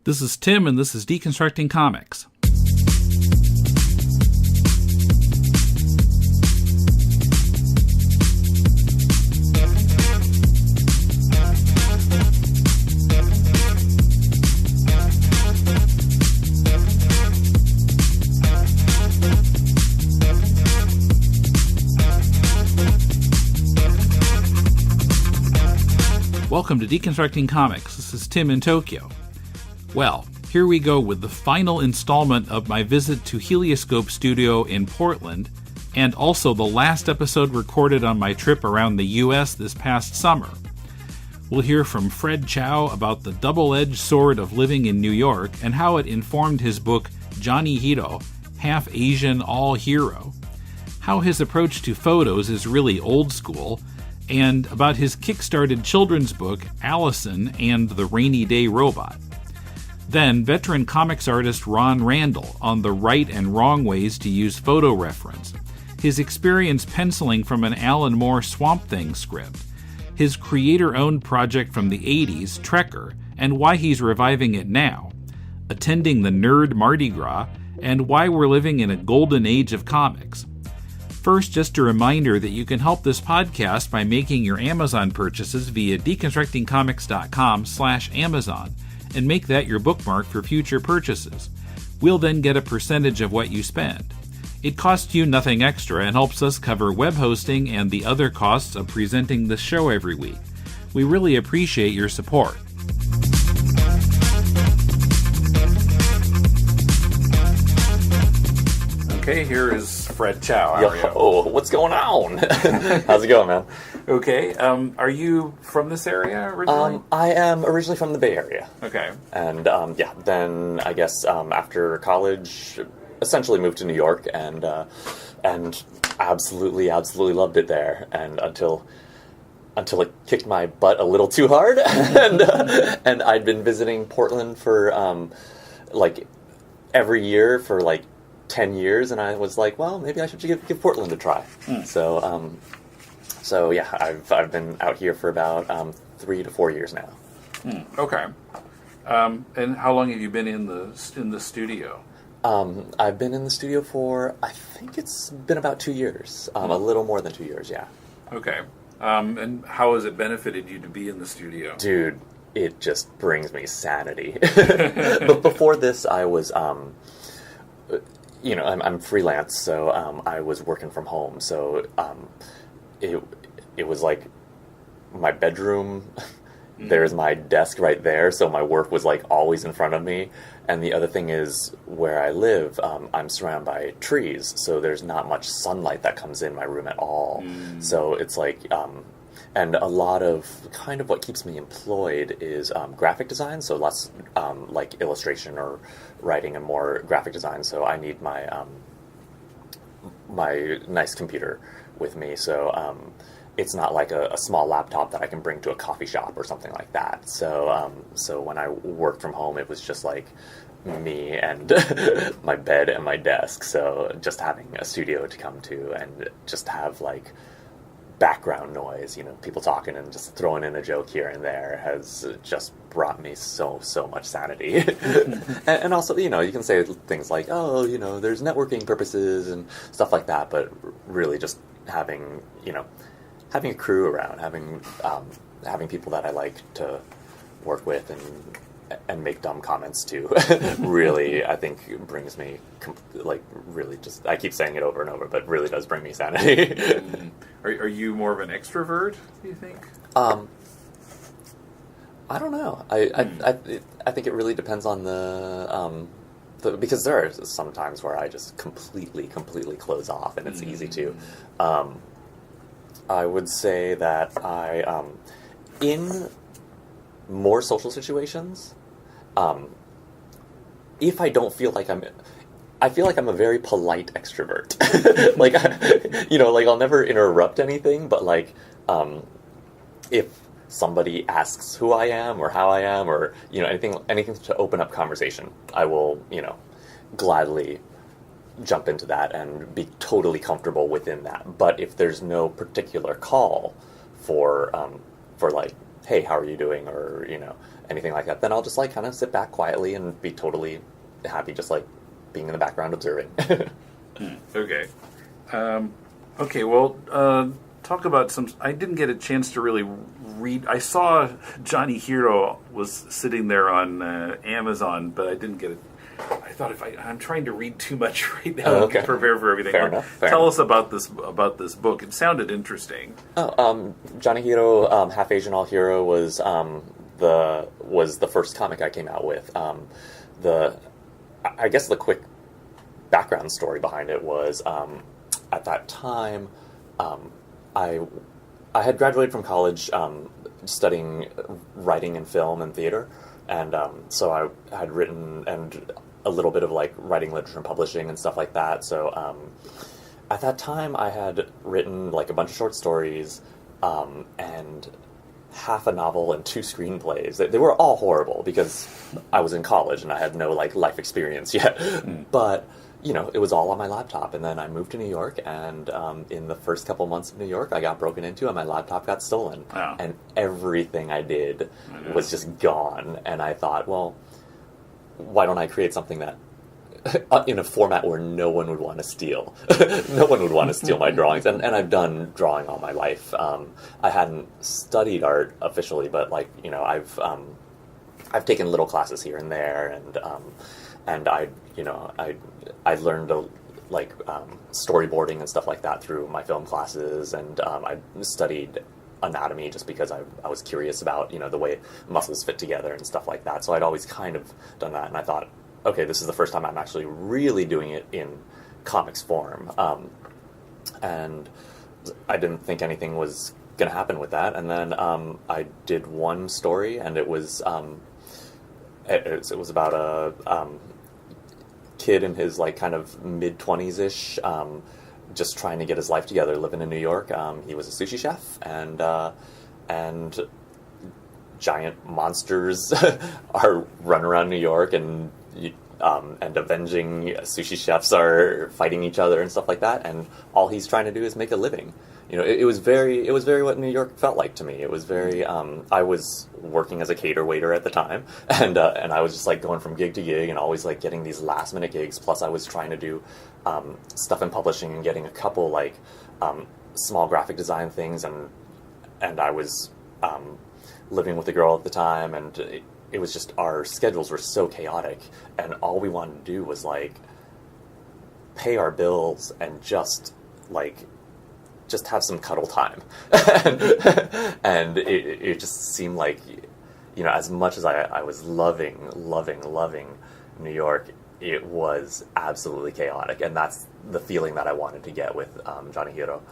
This is Tim, and this is Deconstructing Comics. Welcome to Deconstructing Comics. This is Tim in Tokyo. Well, here we go with the final installment of my visit to Helioscope Studio in Portland, and also the last episode recorded on my trip around the U.S. this past summer. We'll hear from Fred Chao about the double-edged sword of living in New York and how it informed his book Johnny Hiro, Half Asian, All Hero, how his approach to photos is really old school, and about his Kickstarted children's book, Alison and the Rainy Day Robot. Then, veteran comics artist Ron Randall on the right and wrong ways to use photo reference, his experience penciling from an Alan Moore Swamp Thing script, his creator-owned project from the 80s, Trekker, and why he's reviving it now, attending the nerd Mardi Gras, and why we're living in a golden age of comics. First, just a reminder that you can help this podcast by making your Amazon purchases via deconstructingcomics.com/Amazon and make that your bookmark for future purchases. We'll then get a percentage of what you spend. It costs you nothing extra and helps us cover web hosting and the other costs of presenting the show every week. We really appreciate your support. Okay, here is Fred Chao. How are you? Oh, what's going on? How's it going, man? Okay. Are you from this area originally? I am originally from the Bay Area. Okay. And, then I guess after college, essentially moved to New York and absolutely loved it there. And until it kicked my butt a little too hard. and I'd been visiting Portland for, every year for, 10 years, and I was like, well, maybe I should give Portland a try. So yeah, I've been out here for about 3 to 4 years now. Okay. And how long have you been in the studio? I've been in the studio for, I think it's been about 2 years. A little more than 2 years, yeah. Okay. And how has it benefited you to be in the studio? Dude, it just brings me sanity. But before this, I was I'm freelance, so I was working from home. So it was like my bedroom. There's my desk right there, so my work was always in front of me. And the other thing is, where I live, I'm surrounded by trees, so there's not much sunlight that comes in my room at all. So it's and a lot of kind of what keeps me employed is graphic design, so lots illustration or writing and more graphic design. So I need my my nice computer with me. So it's not like a small laptop that I can bring to a coffee shop or something like that. So so when I worked from home, it was just me and my bed and my desk. So just having a studio to come to and just have background noise, people talking and just throwing in a joke here and there has just brought me so much sanity. and also, you can say things like, oh, there's networking purposes and stuff like that, but really just having a crew around, having people that I like to work with and make dumb comments to really, I think, brings me, really just, I keep saying it over and over, but really does bring me sanity. Are you more of an extrovert, do you think? I don't know. I think it really depends on because there are some times where I just completely close off, and it's easy to. I would say that in more social situations, if I don't feel like I feel like I'm a very polite extrovert. I'll never interrupt anything, but if somebody asks who I am or how I am or, anything to open up conversation, I will, gladly jump into that and be totally comfortable within that. But if there's no particular call for hey, how are you doing? Or, anything like that, then I'll just like kind of sit back quietly and be totally happy, just like being in the background observing. Okay. Okay, well, talk about some... I didn't get a chance to really read... I saw Johnny Hiro was sitting there on Amazon, but I didn't get it. I thought I'm trying to read too much right now to prepare for everything. Fair enough. Tell us about this book. It sounded interesting. Johnny Hiro, Half Asian All Hero was the first comic I came out with. I guess the quick background story behind it was at that time I had graduated from college studying writing and film and theater, and so I had written and a little bit of like writing, literature, and publishing and stuff like that. So at that time I had written like a bunch of short stories and half a novel and 2 screenplays. They were all horrible because I was in college and I had no like life experience yet. But you know, it was all on my laptop. And then I moved to New York, and in the first couple months of New York, I got broken into and my laptop got stolen. Oh. And everything I did was just gone. And I thought, well, why don't I create something that in a format where no one would want to steal. No one would want to steal my drawings. And I've done drawing all my life. I hadn't studied art officially, but like, you know, I've taken little classes here and there, and I learned storyboarding and stuff like that through my film classes, and I studied anatomy just because I was curious about, you know, the way muscles fit together and stuff like that. So I'd always kind of done that, and I thought, okay, this is the first time I'm actually really doing it in comics form. And I didn't think anything was going to happen with that. And then I did one story, and it was about a kid in his like kind of mid-20s-ish, just trying to get his life together, living in New York. He was a sushi chef, and giant monsters are run around New York, and avenging sushi chefs are fighting each other and stuff like that, and all he's trying to do is make a living. You know, it was very what New York felt like to me. It was very, I was working as a cater waiter at the time, and I was just like going from gig to gig and always like getting these last minute gigs. Plus I was trying to do stuff in publishing and getting a couple like small graphic design things, and I was living with a girl at the time, and it was just, our schedules were so chaotic, and all we wanted to do was like pay our bills and just have some cuddle time. And it just seemed like, you know, as much as I was loving New York, it was absolutely chaotic, and that's the feeling that I wanted to get with Johnny Hiro.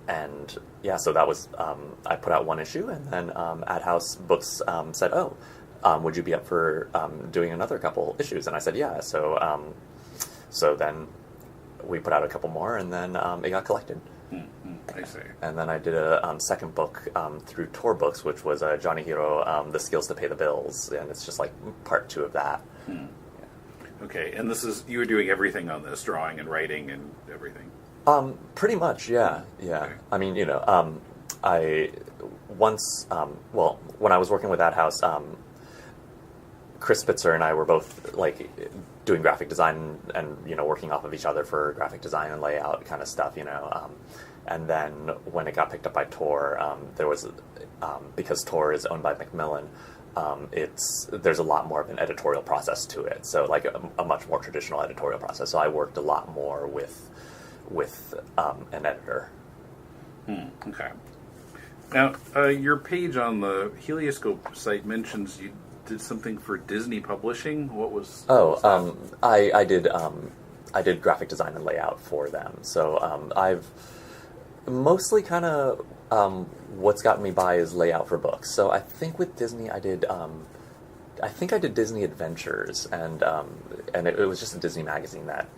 And yeah, so that was, I put out one issue, and then Ad House Books said, oh, would you be up for doing another couple issues? And I said, yeah. So then we put out a couple more, and then it got collected. I see. And then I did a second book through Tor Books, which was Johnny Hiro, The Skills to Pay the Bills, and it's just like part 2 of that. Yeah. Okay, and this is, you were doing everything on this, drawing and writing and everything? Pretty much, yeah. Okay. I mean, you know, I once, when I was working with Ad House, Chris Spitzer and I were both like doing graphic design and, you know, working off of each other for graphic design and layout kind of stuff, you know. And then when it got picked up by Tor, there was, because Tor is owned by Macmillan, there's a lot more of an editorial process to it. So like a much more traditional editorial process. So I worked a lot more with an editor. Okay. Now, your page on the Helioscope site mentions you did something for Disney Publishing. What was? I did graphic design and layout for them. So I've mostly kind of what's gotten me by is layout for books. So I think with Disney I did Disney Adventures, and it was just a Disney magazine that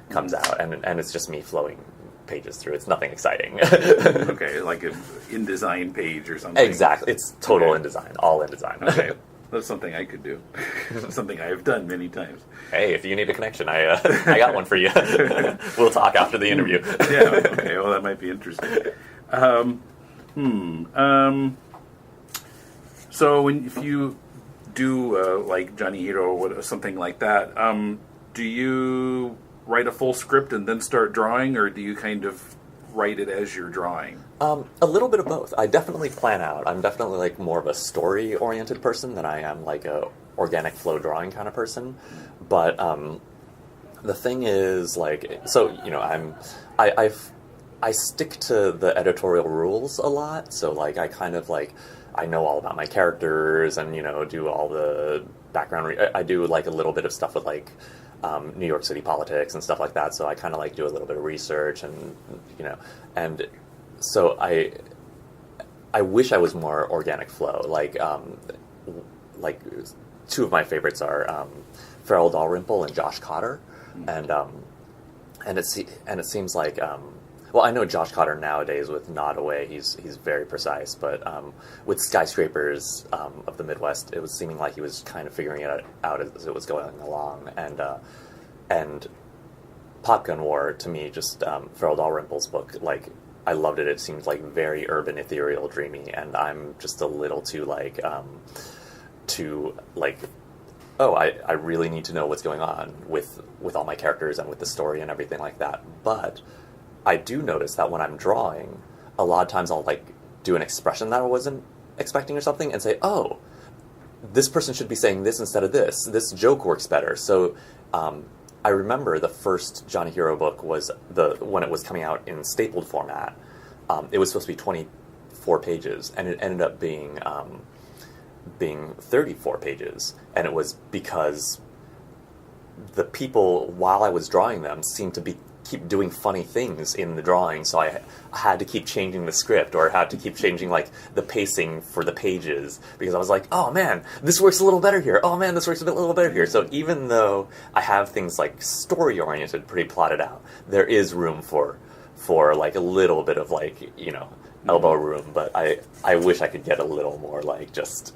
comes out, and it's just me flowing pages through. It's nothing exciting. Okay, like an InDesign page or something. Exactly, it's total InDesign, all InDesign. Okay, that's something I could do. Something I have done many times. Hey, if you need a connection, I got one for you. We'll talk after the interview. Yeah. Okay. Well, that might be interesting. So if you do like Johnny Hiro or something like that, do you write a full script and then start drawing, or do you kind of write it as you're drawing? A little bit of both. I definitely plan out. I'm definitely like more of a story-oriented person than I am like a organic flow drawing kind of person. But the thing is, like, so I stick to the editorial rules a lot. So like I kind of like I know all about my characters and do all the background. I do like a little bit of stuff with like New York City politics and stuff like that. So I kind of like do a little bit of research and so I wish I was more organic flow. Like two of my favorites are Fred Chao and Josh Cotter, and it seems like well, I know Josh Cotter nowadays with Nod Away, he's very precise, but with Skyscrapers of the Midwest, it was seeming like he was kind of figuring it out as it was going along, and Popgun War, to me, just Farrell Dalrymple's book, like, I loved it. It seemed like very urban, ethereal, dreamy, and I'm just a little too oh, I really need to know what's going on with all my characters and with the story and everything like that. But I do notice that when I'm drawing, a lot of times I'll like do an expression that I wasn't expecting or something and say, oh, this person should be saying this instead of this. This joke works better. So I remember the first Johnny Hiro book was when it was coming out in stapled format. It was supposed to be 24 pages, and it ended up being 34 pages. And it was because the people, while I was drawing them, seemed to keep doing funny things in the drawing, so I had to keep changing the script, or had to keep changing like the pacing for the pages, because I was like, oh man, this works a little better here, oh man, this works a little better here. So even though I have things like story oriented, pretty plotted out, there is room for like a little bit of like elbow room. But I wish I could get a little more like just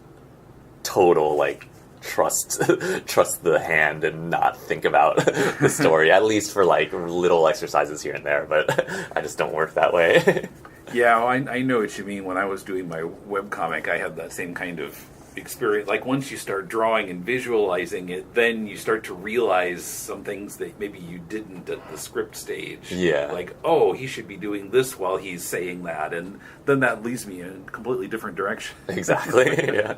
total like trust the hand and not think about the story, at least for like little exercises here and there, but I just don't work that way. Yeah, well, I know what you mean. When I was doing my webcomic, I had that same kind of experience. Like, once you start drawing and visualizing it, then you start to realize some things that maybe you didn't at the script stage. Yeah. Like, oh, he should be doing this while he's saying that, and then that leads me in a completely different direction. Exactly, yeah.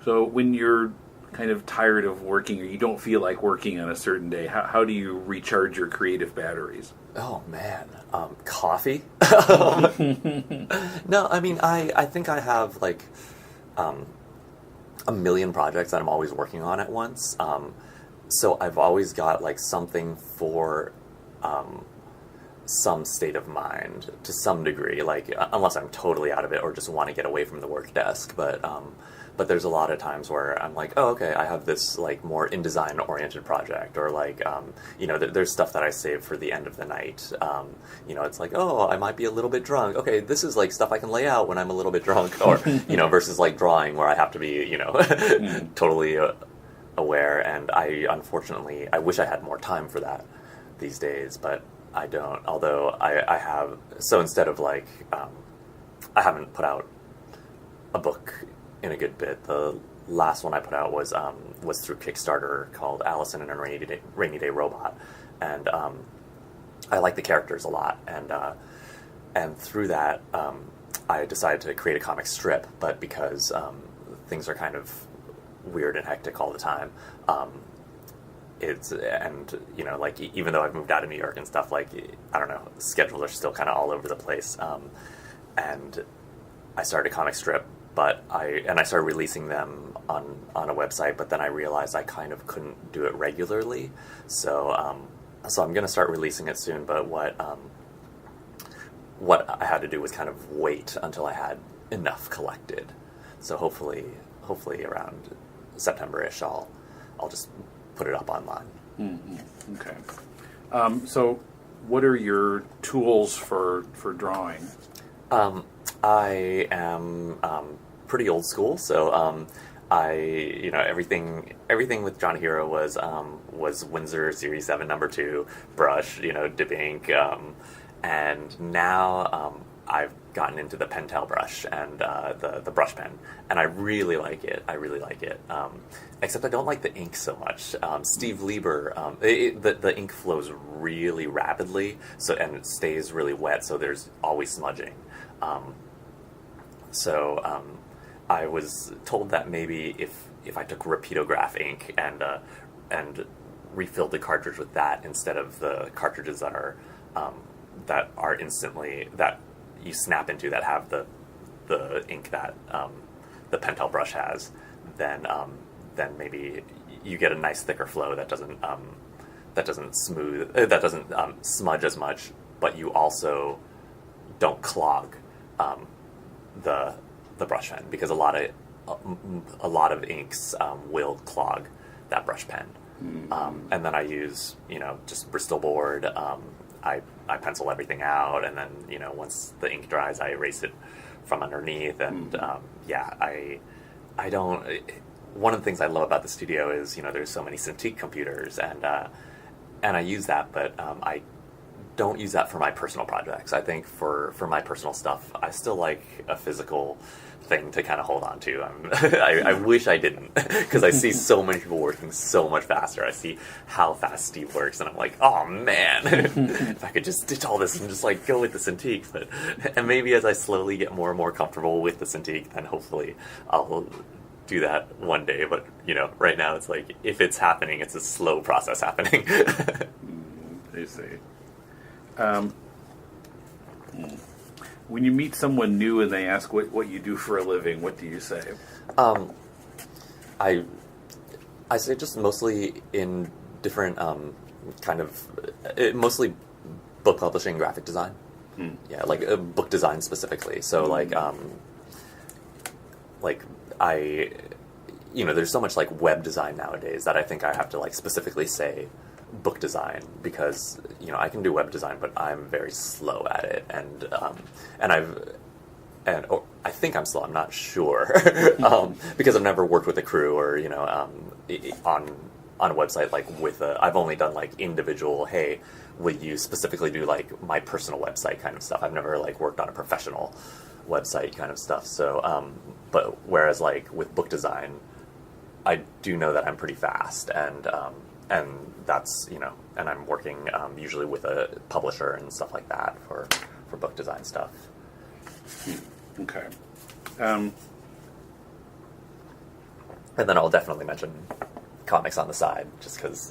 So when you're kind of tired of working, or you don't feel like working on a certain day, how do you recharge your creative batteries? Oh man, coffee? No, I mean, I think I have like a million projects that I'm always working on at once. So I've always got like something for some state of mind to some degree, like unless I'm totally out of it or just want to get away from the work desk. But there's a lot of times where I'm like, oh, okay, I have this like more InDesign oriented project, or like there's stuff that I save for the end of the night. It's like, oh, I might be a little bit drunk. Okay, this is like stuff I can lay out when I'm a little bit drunk, or versus like drawing where I have to be totally aware. And unfortunately I wish I had more time for that these days, but I don't. Although I have, so instead of like I haven't put out a book in a good bit. The last one I put out was through Kickstarter, called Alison and a Rainy Day Robot, and I like the characters a lot, and through that I decided to create a comic strip. But because things are kind of weird and hectic all the time, like even though I've moved out of New York and stuff, like I don't know, schedules are still kind of all over the place, and I started a comic strip. But I started releasing them on a website, but then I realized I kind of couldn't do it regularly. So I'm going to start releasing it soon. But what I had to do was kind of wait until I had enough collected. So hopefully around September-ish, I'll just put it up online. Mm-hmm. Okay. So what are your tools for drawing? I am pretty old school, so everything with Johnny Hiro was Winsor Series 7 #2 brush, dip ink, and now I've gotten into the Pentel brush and the brush pen, and I really like it. Except I don't like the ink so much. Steve Lieber, the ink flows really rapidly, and it stays really wet, so there's always smudging. I was told that maybe if I took Rapidograph ink and refilled the cartridge with that instead of the cartridges that are instantly, that you snap into, that have the ink that the Pentel brush has, then maybe you get a nice thicker flow that doesn't smudge as much, but you also don't clog the brush pen, because a lot of inks will clog that brush pen. And then I use, just Bristol board. I pencil everything out, and then, once the ink dries, I erase it from underneath. And I don't. One of the things I love about the studio is, there's so many Cintiq computers, and I use that, but I don't use that for my personal projects. I think for my personal stuff, I still like a physical thing to kind of hold on to. I wish I didn't, because I see so many people working so much faster. I see how fast Steve works, and I'm like, oh man, if I could just ditch all this and just go with the Cintiq. And maybe as I slowly get more and more comfortable with the Cintiq, then hopefully I'll do that one day. But right now it's like, if it's happening, it's a slow process happening. I see. When you meet someone new and they ask what you do for a living, what do you say? I say just mostly in different mostly book publishing, graphic design. Yeah, book design specifically. So there's so much web design nowadays that I think I have to specifically say book design, because I can do web design, but I'm very slow at it, and I think I'm slow. I'm not sure because I've never worked with a crew or on a website with I've only done individual. Hey, will you specifically do my personal website kind of stuff? I've never worked on a professional website kind of stuff. So, but whereas with book design, I do know that I'm pretty fast, and that's, and I'm working usually with a publisher and stuff like that for book design stuff. Okay. And then I'll definitely mention comics on the side, just because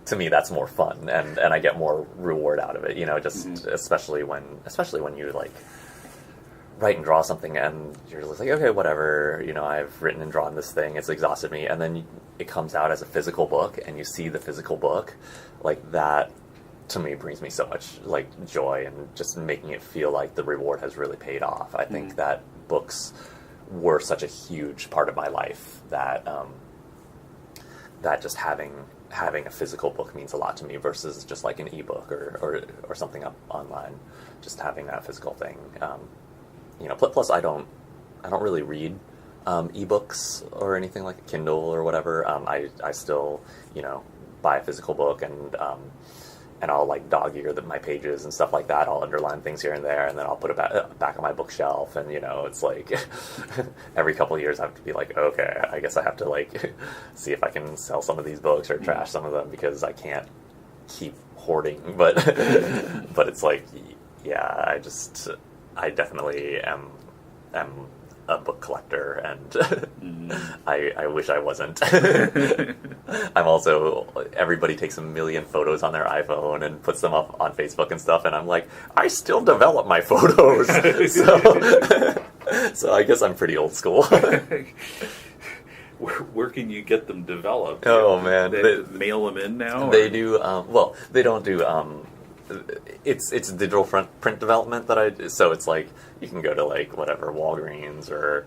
to me that's more fun, and I get more reward out of it, especially when you write and draw something and you're just okay, whatever, I've written and drawn this thing, it's exhausted me, and then it comes out as a physical book and you see the physical book, that to me brings me so much joy, and just making it feel like the reward has really paid off. I think that books were such a huge part of my life that that just having a physical book means a lot to me, versus just an ebook or something up online. Just having that physical thing. Plus I don't really read ebooks or anything like a Kindle or whatever. I still buy a physical book, and I'll dog ear my pages and stuff like that. I'll underline things here and there, and then I'll put it back on my bookshelf. And it's every couple of years I have to be okay, I guess I have to see if I can sell some of these books or trash some of them, because I can't keep hoarding. But but it's yeah, I definitely am a book collector, and I wish I wasn't. I'm also, everybody takes a million photos on their iPhone and puts them up on Facebook and stuff, and I'm I still develop my photos. So I guess I'm pretty old school. Where can you get them developed? Oh man, they mail them in now? They do. Well, they don't do. It's digital print development that I do. So it's you can go to whatever Walgreens or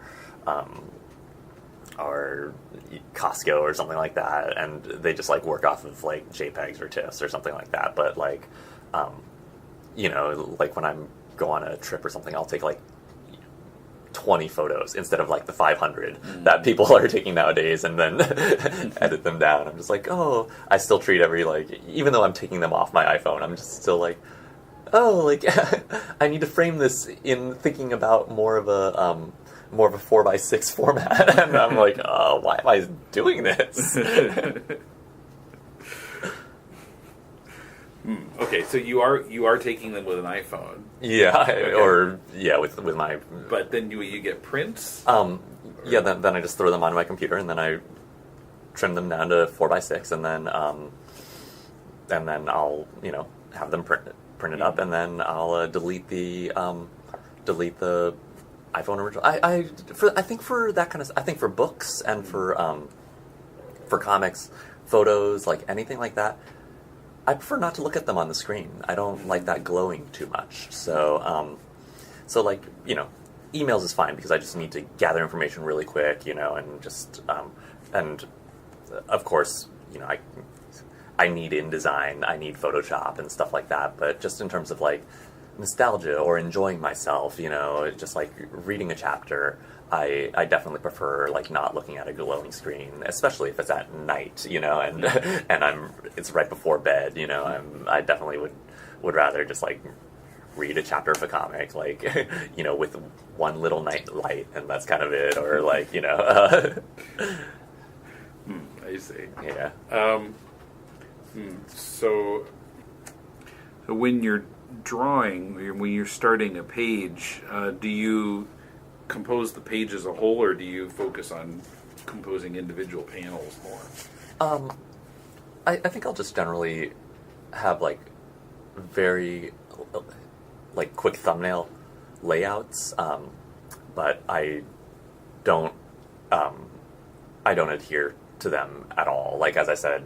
Costco or something like that, and they just work off of JPEGs or TIFFs or something like that. But when I'm go on a trip or something, I'll take 20 photos instead of the 500 that people are taking nowadays, and then edit them down. I'm just I still treat every even though I'm taking them off my iPhone, I'm just still oh, like I need to frame this in thinking about more of a 4x6 format, and I'm like, oh, why am I doing this? Okay, so you are taking them with an iPhone. Yeah, Okay. or with my. But then you get prints. Yeah, then I just throw them onto my computer, and then I trim them down to 4x6, and then I'll have them printed up, and then I'll delete the iPhone original. I think for that kind of, I think for books and for comics, photos, like anything like that, I prefer not to look at them on the screen. I don't like that glowing too much. So like, emails is fine because I just need to gather information really quick, and just, and of course, I need InDesign, I need Photoshop and stuff like that. But just in terms of like nostalgia or enjoying myself, just like reading a chapter, I definitely prefer like not looking at a glowing screen, especially if it's at night, and it's right before bed, I definitely would rather just like read a chapter of a comic, like, with one little night light, and that's kind of it, or like, I see. Yeah. So when you're drawing, when you're starting a page, do you compose the page as a whole, or do you focus on composing individual panels more? I think I'll just generally have like very like quick thumbnail layouts, but I don't adhere to them at all. Like, as I said,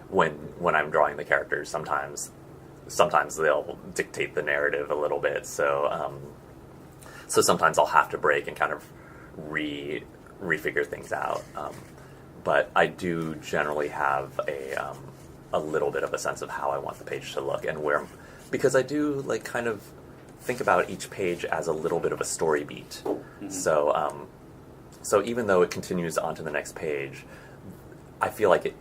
when I'm drawing the characters, sometimes they'll dictate the narrative a little bit. So sometimes I'll have to break and kind of refigure things out. But I do generally have a little bit of a sense of how I want the page to look and where, because I do like kind of think about each page as a little bit of a story beat. Mm-hmm. So even though it continues onto the next page, I feel like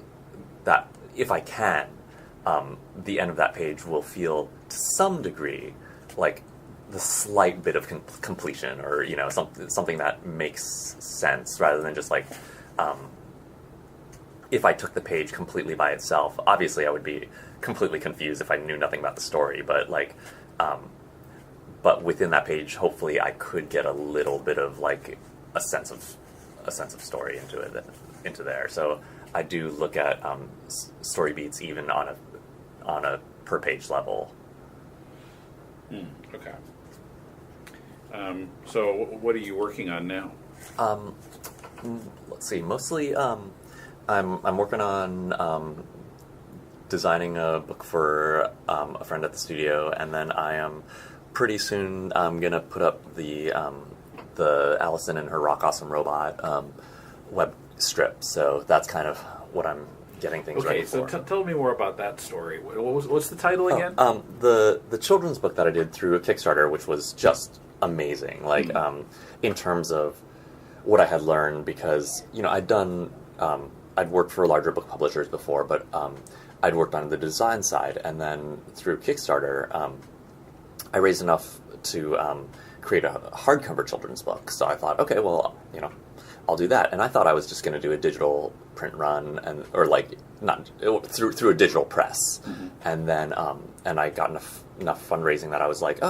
that if I can, the end of that page will feel to some degree like the slight bit of completion, or something that makes sense, rather than just like if I took the page completely by itself. Obviously I would be completely confused if I knew nothing about the story, but like but within that page, hopefully I could get a little bit of like a sense of story into there. So I do look at story beats even on a per page level. Okay. So what are you working on now? Let's see. Mostly, I'm working on designing a book for a friend at the studio, and then I am pretty soon gonna put up the Alison and her Rock Awesome Robot web strip. So that's kind of what I'm getting things ready for. Okay, so tell me more about that story. What's the title again? The children's book that I did through a Kickstarter, which was just amazing. Like, in terms of what I had learned, because I'd worked for larger book publishers before, but I'd worked on the design side, and then through Kickstarter, I raised enough to create a hardcover children's book. So I thought, okay, well, I'll do that. And I thought I was just going to do a digital print run, or like not through a digital press. Mm-hmm. And then and I got enough fundraising that I was like,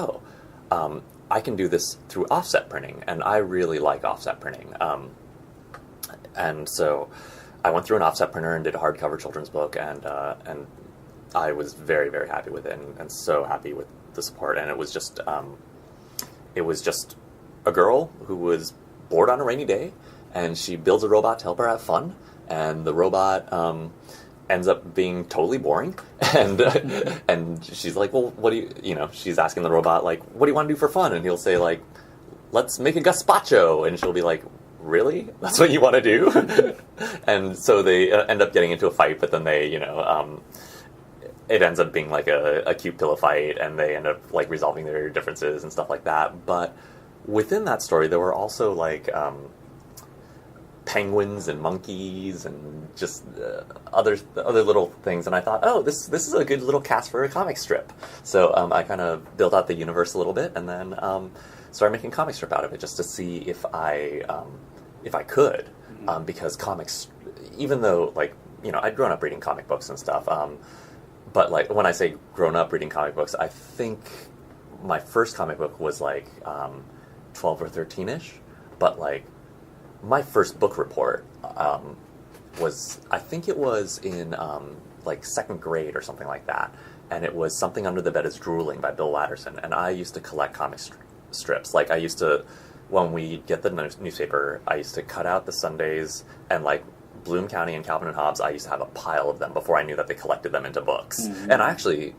I can do this through offset printing, and I really like offset printing. And so I went through an offset printer and did a hardcover children's book, and I was very, very happy with it, and so happy with the support. And it was just a girl who was bored on a rainy day, and she builds a robot to help her have fun, and the robot ends up being totally boring, and and she's like, well, what do you she's asking the robot, like, what do you want to do for fun? And he'll say, like, let's make a gazpacho, and she'll be like, really? That's what you want to do? And so they end up getting into a fight, but then they, it ends up being like a cute pillow fight, and they end up like resolving their differences and stuff like that. But within that story, there were also like penguins and monkeys and just other little things. And I thought, oh, this is a good little cast for a comic strip. So I kind of built out the universe a little bit, and then started making a comic strip out of it just to see if I could, because comics, even though like I'd grown up reading comic books and stuff, but like when I say grown up reading comic books, I think my first comic book was like 12 or 13ish, but like my first book report was, I think it was in like second grade or something like that, and it was Something Under the Bed is Drooling by Bill Watterson, and I used to collect comic strips. Like I used to, when we get the newspaper, I used to cut out the Sundays, and like Bloom County and Calvin and Hobbes, I used to have a pile of them before I knew that they collected them into books. Mm-hmm. And I actually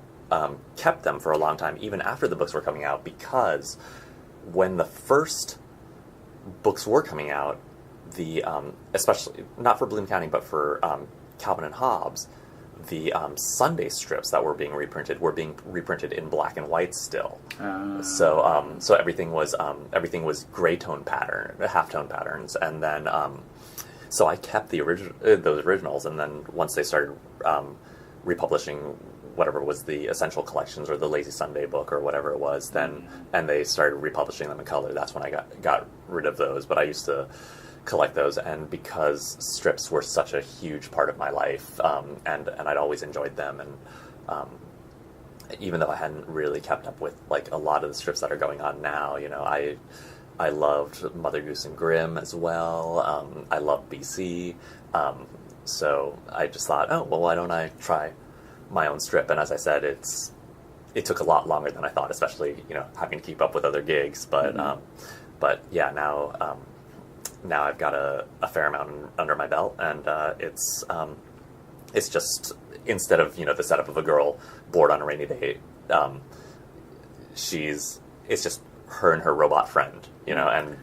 kept them for a long time, even after the books were coming out, because when the first books were coming out, the especially, not for Bloom County, but for Calvin and Hobbes, the Sunday strips that were being reprinted in black and white still. So everything was gray tone pattern, halftone patterns, and then so I kept those originals, and then once they started republishing whatever was the Essential Collections or the Lazy Sunday book or whatever it was, then and they started republishing them in color, that's when I got rid of those. But I used to collect those, and because strips were such a huge part of my life, and I'd always enjoyed them, and even though I hadn't really kept up with like a lot of the strips that are going on now, I loved Mother Goose and Grimm as well. I loved BC. So I just thought, oh, well, why don't I try my own strip? And as I said, it took a lot longer than I thought, especially, having to keep up with other gigs. But yeah, now I've got a fair amount under my belt, and it's just, instead of, the setup of a girl bored on a rainy day, it's just her and her robot friend, and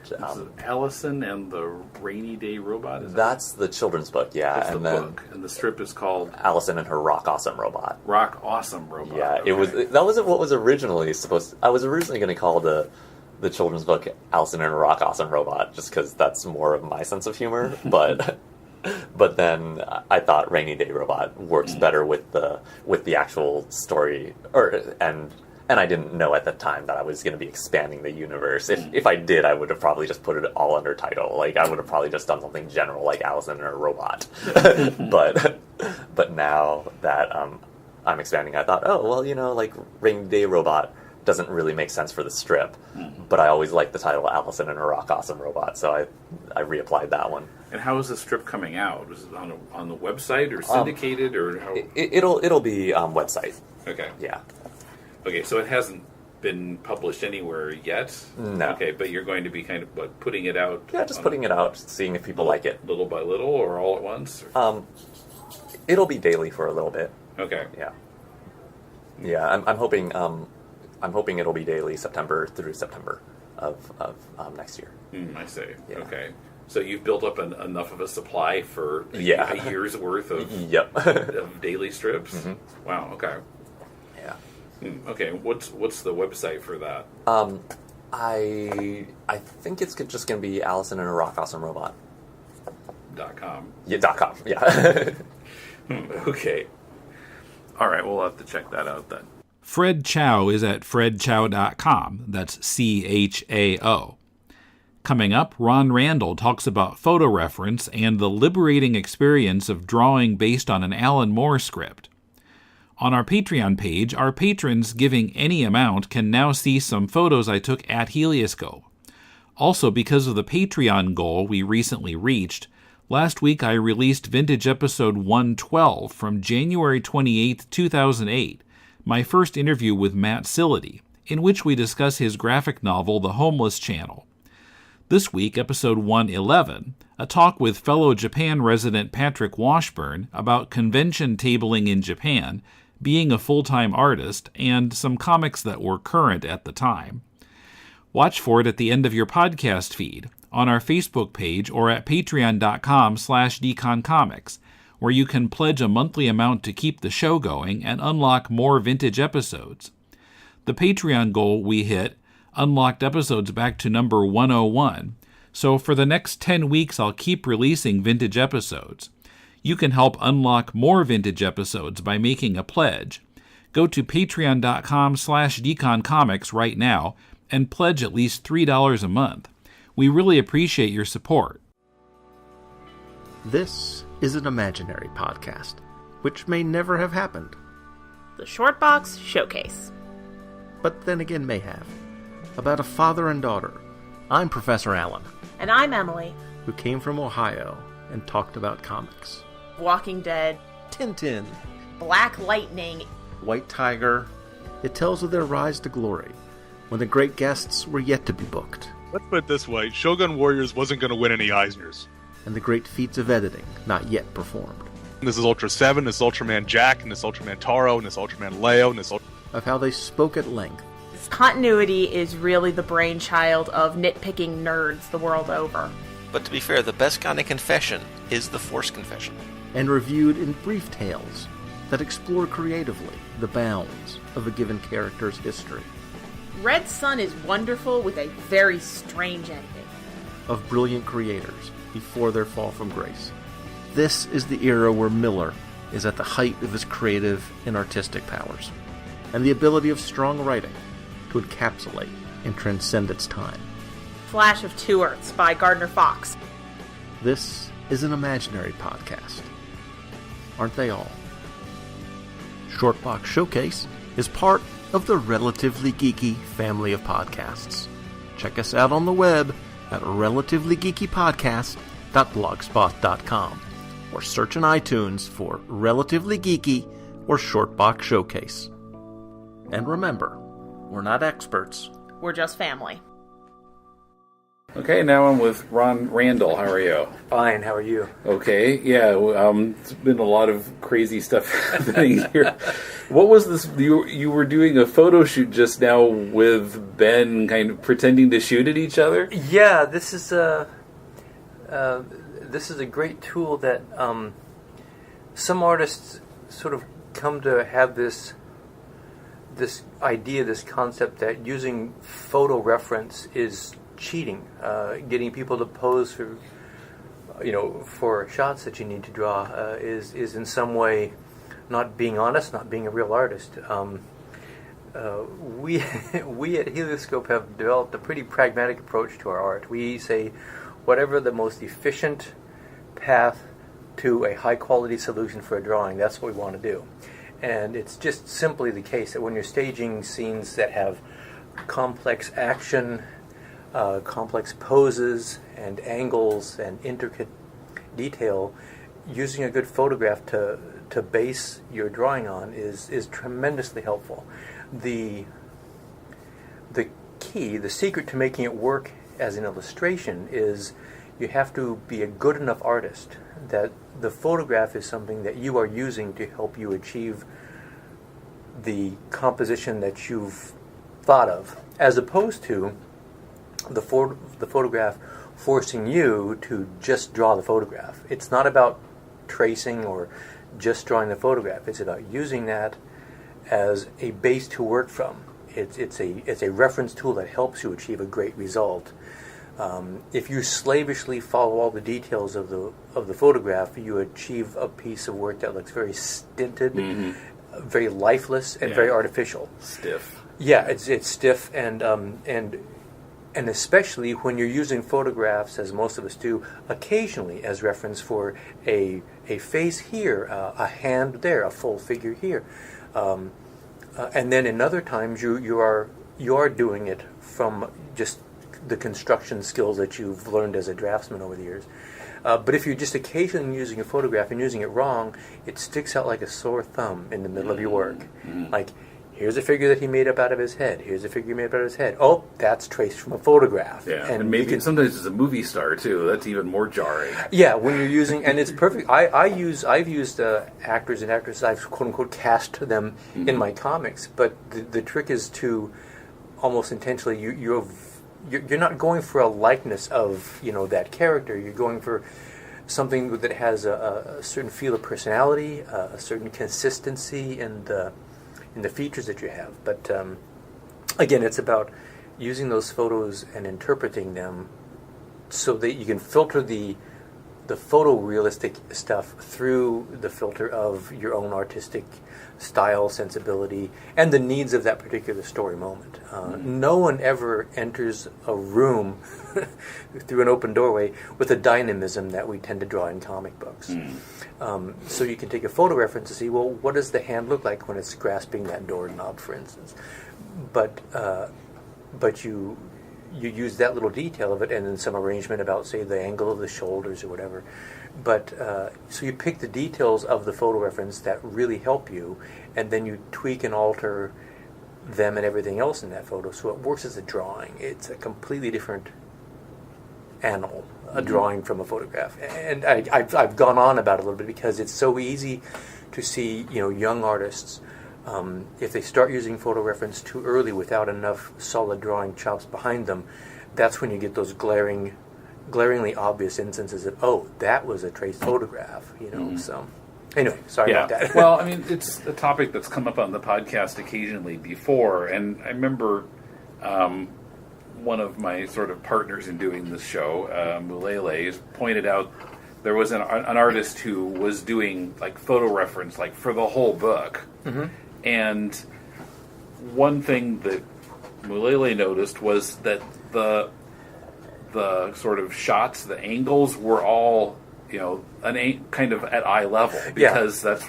Alison and the Rainy Day Robot. That's the children's book, yeah. That's the book, and the strip is called Alison and Her Rock Awesome Robot. Rock Awesome Robot. Yeah, okay. That wasn't what was originally supposed. I was originally going to call the children's book Alison and Her Rock Awesome Robot, just because that's more of my sense of humor. But then I thought Rainy Day Robot works better with the actual story, and I didn't know at the time that I was going to be expanding the universe. If I did, I would have probably just put it all under title. Like, I would have probably just done something general, like Alison and Her Robot. But now that I'm expanding, I thought, oh, well, like Rainy Day Robot doesn't really make sense for the strip. But I always liked the title Alison and Her Rock Awesome Robot, so I reapplied that one. And how is the strip coming out? Is it on the website or syndicated, or how? It'll be website. Okay. Yeah. Okay, so it hasn't been published anywhere yet? No. Okay, but you're going to be kind of putting it out? Yeah, just putting it out, seeing if people like it. Little by little, or all at once? It'll be daily for a little bit. Okay. Yeah. Yeah, I'm hoping it'll be daily September through September of next year. I see. Yeah. Okay. So you've built up enough of a supply for a year's worth of of daily strips? Mm-hmm. Wow, okay. Yeah. Okay, what's the website for that? I think it's just going to be Alison and a Rock Awesome Robot. .com. Yeah, .com. Yeah. Okay. All right, we'll have to check that out then. Fred Chao is at fredchao.com. That's CHAO. Coming up, Ron Randall talks about photo reference and the liberating experience of drawing based on an Alan Moore script. On our Patreon page, our patrons giving any amount can now see some photos I took at Helioscope. Also, because of the Patreon goal we recently reached, last week I released Vintage Episode 112 from January 28, 2008, my first interview with Matt Sillity, in which we discuss his graphic novel The Homeless Channel. This week, Episode 111, a talk with fellow Japan resident Patrick Washburn about convention tabling in Japan, being a full-time artist, and some comics that were current at the time. Watch for it at the end of your podcast feed, on our Facebook page, or at patreon.com/deconcomics, where you can pledge a monthly amount to keep the show going and unlock more vintage episodes. The Patreon goal we hit unlocked episodes back to number 101, So for the next 10 weeks, I'll keep releasing vintage episodes. You can help unlock more vintage episodes by making a pledge. Go to patreon.com/deconcomics right now and pledge at least $3 a month. We really appreciate your support. This is an imaginary podcast, which may never have happened, The Shortbox Showcase. but then again may have, about a father and daughter. I'm Professor Allen, And I'm Emily. who came from Ohio and talked about comics. Walking Dead, Tintin, Black Lightning. White Tiger. It tells of their rise to glory, when the great guests were yet to be booked, Let's put it this way, Shogun Warriors wasn't going to win any Eisners. and the great feats of editing not yet performed, This is Ultra 7, this is Ultraman Jack, and this Ultraman Taro, and this Ultraman Leo, and this of how they spoke at length, This continuity is really the brainchild of nitpicking nerds the world over. But to be fair, the best kind of confession is the Force confession. and reviewed in brief tales that explore creatively the bounds of a given character's history, Red Sun is wonderful with a very strange ending. of brilliant creators before their fall from grace. This is the era where Miller is at the height of his creative and artistic powers, and the ability of strong writing to encapsulate and transcend its time. Flash of Two Earths by Gardner Fox. This is an imaginary podcast. Aren't they all? Shortbox Showcase is part of the Relatively Geeky family of podcasts. Check us out on the web at relativelygeekypodcast.blogspot.com or search in iTunes for Relatively Geeky or Shortbox Showcase. And remember, we're not experts. We're just family. Okay, now I'm with Ron Randall. How are you? Fine, how are you? Okay, yeah, it's been a lot of crazy stuff happening here. What was this? You were doing a photo shoot just now with Ben, kind of pretending to shoot at each other? Yeah, this is a great tool that some artists sort of come to have this idea, this concept that using photo reference is cheating, getting people to pose for shots that you need to draw is in some way not being honest, not being a real artist. We at Helioscope have developed a pretty pragmatic approach to our art. We say whatever the most efficient path to a high quality solution for a drawing, that's what we want to do. And it's just simply the case that when you're staging scenes that have complex action, complex poses and angles and intricate detail, using a good photograph to base your drawing on is tremendously helpful. The key, the secret to making it work as an illustration is you have to be a good enough artist that the photograph is something that you are using to help you achieve the composition that you've thought of, as opposed to the photograph forcing you to just draw the photograph. It's not about tracing or just drawing the photograph. It's about using that as a base to work from. It's a reference tool that helps you achieve a great result. If you slavishly follow all the details of the photograph, you achieve a piece of work that looks very stinted, very lifeless, and very artificial. Stiff. Yeah, it's stiff, and especially when you're using photographs, as most of us do, occasionally as reference for a face here, a hand there, a full figure here, and then in other times you are doing it from just the construction skills that you've learned as a draftsman over the years. But if you're just occasionally using a photograph and using it wrong, it sticks out like a sore thumb in the middle of your work. Like, here's a figure that he made up out of his head. Here's a figure he made up out of his head. Oh, that's traced from a photograph. Yeah, and maybe sometimes it's a movie star too. That's even more jarring. Yeah, when you're using, and it's perfect. I've used actors and actresses. I've quote unquote cast them in my comics. But the trick is to almost intentionally you're not going for a likeness of that character. You're going for something that has a certain feel of personality, a certain consistency in the features that you have. But again, it's about using those photos and interpreting them so that you can filter the photorealistic stuff through the filter of your own artistic style, sensibility, and the needs of that particular story moment. No one ever enters a room through an open doorway with the dynamism that we tend to draw in comic books. So you can take a photo reference to see, well, what does the hand look like when it's grasping that doorknob, for instance? But you use that little detail of it, and then some arrangement about, say, the angle of the shoulders or whatever. But so you pick the details of the photo reference that really help you, and then you tweak and alter them and everything else in that photo so it works as a drawing. It's a completely different animal, a drawing from a photograph. And I've gone on about it a little bit because it's so easy to see, young artists, if they start using photo reference too early without enough solid drawing chops behind them, that's when you get those glaringly obvious instances of, oh, that was a traced photograph, So anyway, sorry about that. Well, I mean, it's a topic that's come up on the podcast occasionally before, and I remember one of my sort of partners in doing this show, Mulele, pointed out there was an artist who was doing like photo reference like for the whole book. And one thing that Mulele noticed was that the sort of shots, the angles were all, kind of at eye level because that's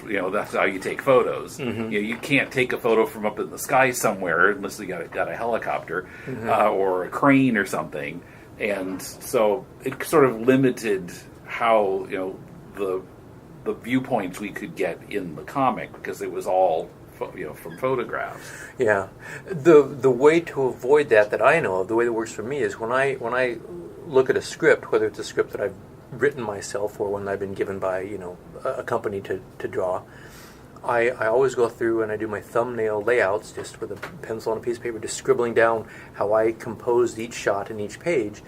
how you take photos. You can't take a photo from up in the sky somewhere unless you got a helicopter or a crane or something. And so it sort of limited how the viewpoints we could get in the comic because it was all from photographs. Yeah, the way to avoid that I know of, the way that works for me is when I look at a script, whether it's a script that I've written myself or one I've been given by a company to draw, I always go through and I do my thumbnail layouts just with a pencil on a piece of paper, just scribbling down how I composed each shot in each page.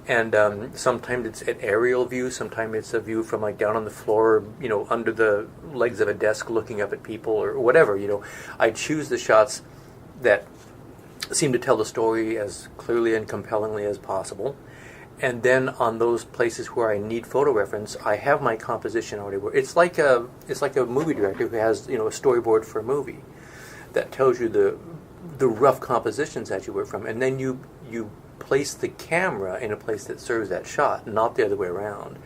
And sometimes it's an aerial view, sometimes it's a view from like down on the floor, under the legs of a desk looking up at people or whatever, I choose the shots that seem to tell the story as clearly and compellingly as possible. And then on those places where I need photo reference, I have my composition already. It's like a movie director who has a storyboard for a movie that tells you the rough compositions that you work from, and then you place the camera in a place that serves that shot, not the other way around.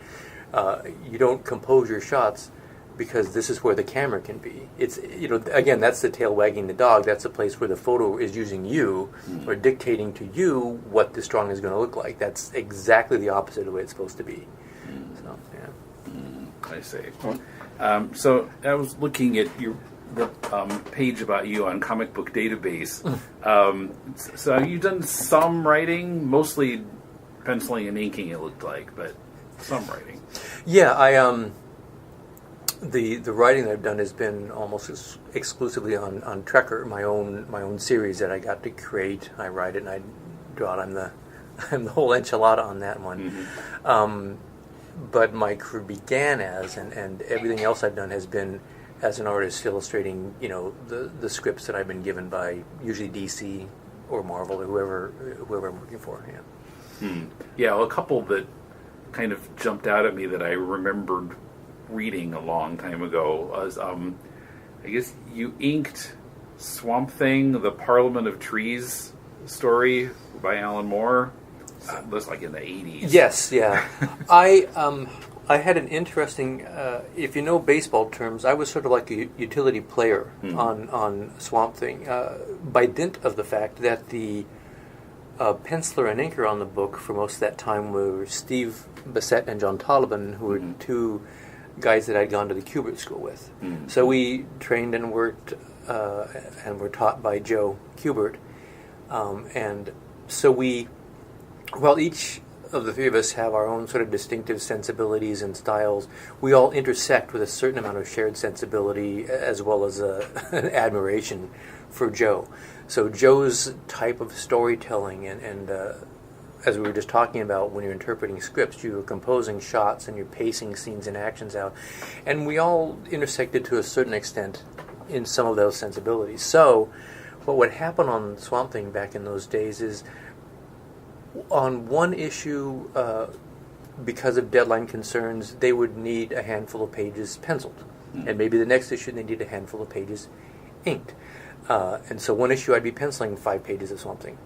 You don't compose your shots because this is where the camera can be. It's again, that's the tail wagging the dog. That's the place where the photo is using you or dictating to you what this drawing is going to look like. That's exactly the opposite of the way it's supposed to be. So yeah. I see. So I was looking at the page about you on Comic Book Database. So you've done some writing, mostly penciling and inking, it looked like, but some writing. Yeah, I the writing that I've done has been almost exclusively on Trekker, my own series that I got to create. I write it and I draw it. I'm the whole enchilada on that one. But my career began and everything else I've done has been as an artist illustrating, the scripts that I've been given by usually DC or Marvel or whoever I'm working for. Yeah. Yeah, well, a couple that kind of jumped out at me that I remembered reading a long time ago was, I guess you inked Swamp Thing, the Parliament of Trees story by Alan Moore. It was like in the 80s. Yes, yeah. I had an interesting, if you know baseball terms, I was sort of like a utility player on Swamp Thing, by dint of the fact that the penciler and inker on the book for most of that time were Steve Bissett and John Tollivan, who were two guys that I'd gone to the Kubert School with. So we trained and worked and were taught by Joe Kubert. And so while each of the three of us have our own sort of distinctive sensibilities and styles, we all intersect with a certain amount of shared sensibility as well as an admiration for Joe. So Joe's type of storytelling and as we were just talking about, when you're interpreting scripts, you're composing shots and you're pacing scenes and actions out. And we all intersected to a certain extent in some of those sensibilities. So what would happen on Swamp Thing back in those days is On one issue, because of deadline concerns, they would need a handful of pages penciled. And maybe the next issue they need a handful of pages inked. And so one issue I'd be penciling 5 pages of Swamp Thing.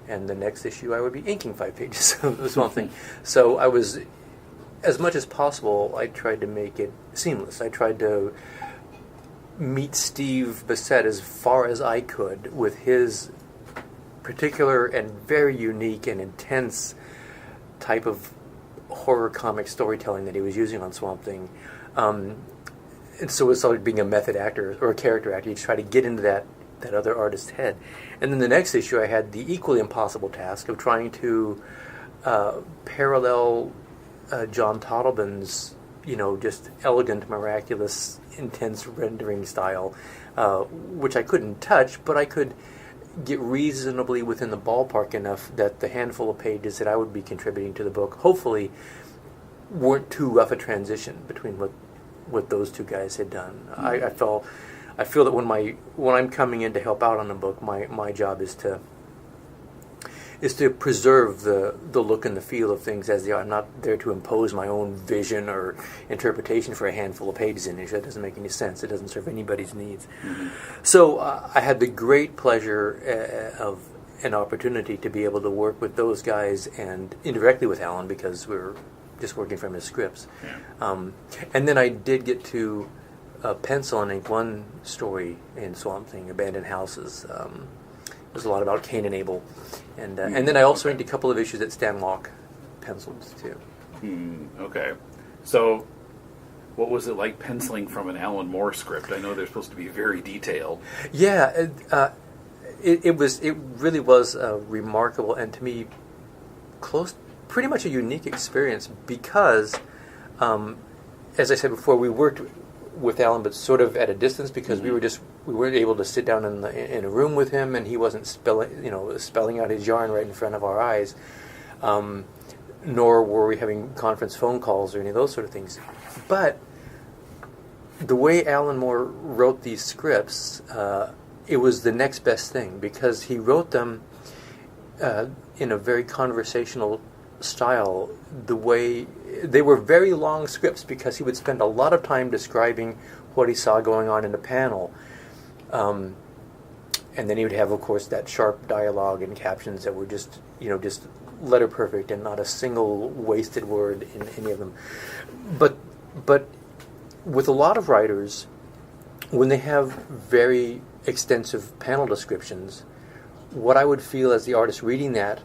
And the next issue I would be inking 5 pages of Swamp Thing. So I was, as much as possible, I tried to make it seamless. I tried to meet Steve Bissett as far as I could with his particular and very unique and intense type of horror comic storytelling that he was using on Swamp Thing. And so it's like being a method actor or a character actor. You try to get into that other artist's head. And then the next issue I had the equally impossible task of trying to parallel John Toddleban's, just elegant, miraculous, intense rendering style, which I couldn't touch, but I could get reasonably within the ballpark enough that the handful of pages that I would be contributing to the book hopefully weren't too rough a transition between what those two guys had done. Mm-hmm. I feel that when I'm coming in to help out on the book, my job is to preserve the look and the feel of things as they are. I'm not there to impose my own vision or interpretation for a handful of pages in it. That doesn't make any sense. It doesn't serve anybody's needs. Mm-hmm. So I had the great pleasure of an opportunity to be able to work with those guys and indirectly with Alan because we were just working from his scripts. Yeah. And then I did get to pencil and ink one story in Swamp Thing, Abandoned Houses. There's a lot about Cain and Abel. And then I also inked a couple of issues that Stan Locke penciled, too. Okay. So what was it like penciling from an Alan Moore script? I know they're supposed to be very detailed. Yeah, it really was remarkable, and to me, pretty much a unique experience because, as I said before, we worked with Alan, but sort of at a distance because we weren't able to sit down in a room with him, and he wasn't spelling out his yarn right in front of our eyes, nor were we having conference phone calls or any of those sort of things. But the way Alan Moore wrote these scripts, it was the next best thing because he wrote them in a very conversational style. The way they were very long scripts because he would spend a lot of time describing what he saw going on in the panel, and then he would have, of course, that sharp dialogue and captions that were just letter perfect and not a single wasted word in any of them. But with a lot of writers, when they have very extensive panel descriptions, what I would feel as the artist reading that,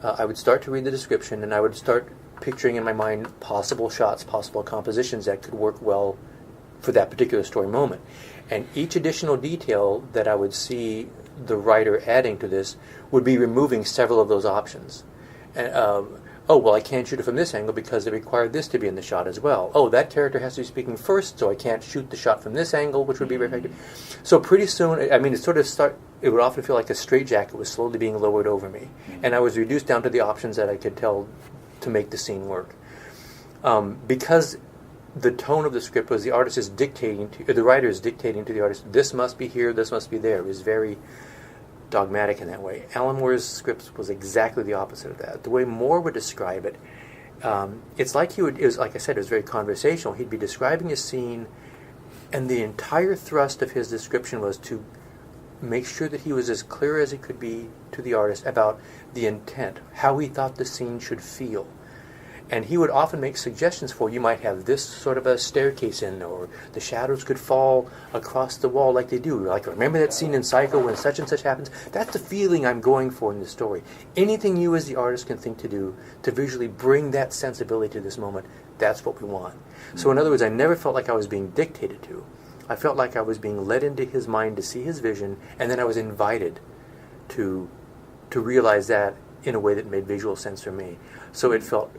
I would start to read the description and I would start picturing in my mind possible shots, possible compositions that could work well for that particular story moment. And each additional detail that I would see the writer adding to this would be removing several of those options. And, I can't shoot it from this angle because they require this to be in the shot as well. Oh, that character has to be speaking first, so I can't shoot the shot from this angle, which would be very effective. So pretty soon, it would often feel like a straitjacket was slowly being lowered over me. And I was reduced down to the options that I could tell to make the scene work. Because the tone of the script was the writer is dictating to the artist, this must be here, this must be there. It was very dogmatic in that way. Alan Moore's scripts was exactly the opposite of that. The way Moore would describe it, it's like like I said, it was very conversational. He'd be describing a scene, and the entire thrust of his description was to make sure that he was as clear as he could be to the artist about the intent, how he thought the scene should feel. And he would often make suggestions for, you might have this sort of a staircase in, or the shadows could fall across the wall like they do. Like, remember that scene in Psycho when such and such happens? That's the feeling I'm going for in the story. Anything you as the artist can think to do to visually bring that sensibility to this moment, that's what we want. So in other words, I never felt like I was being dictated to. I felt like I was being led into his mind to see his vision, and then I was invited to realize that in a way that made visual sense for me. So it felt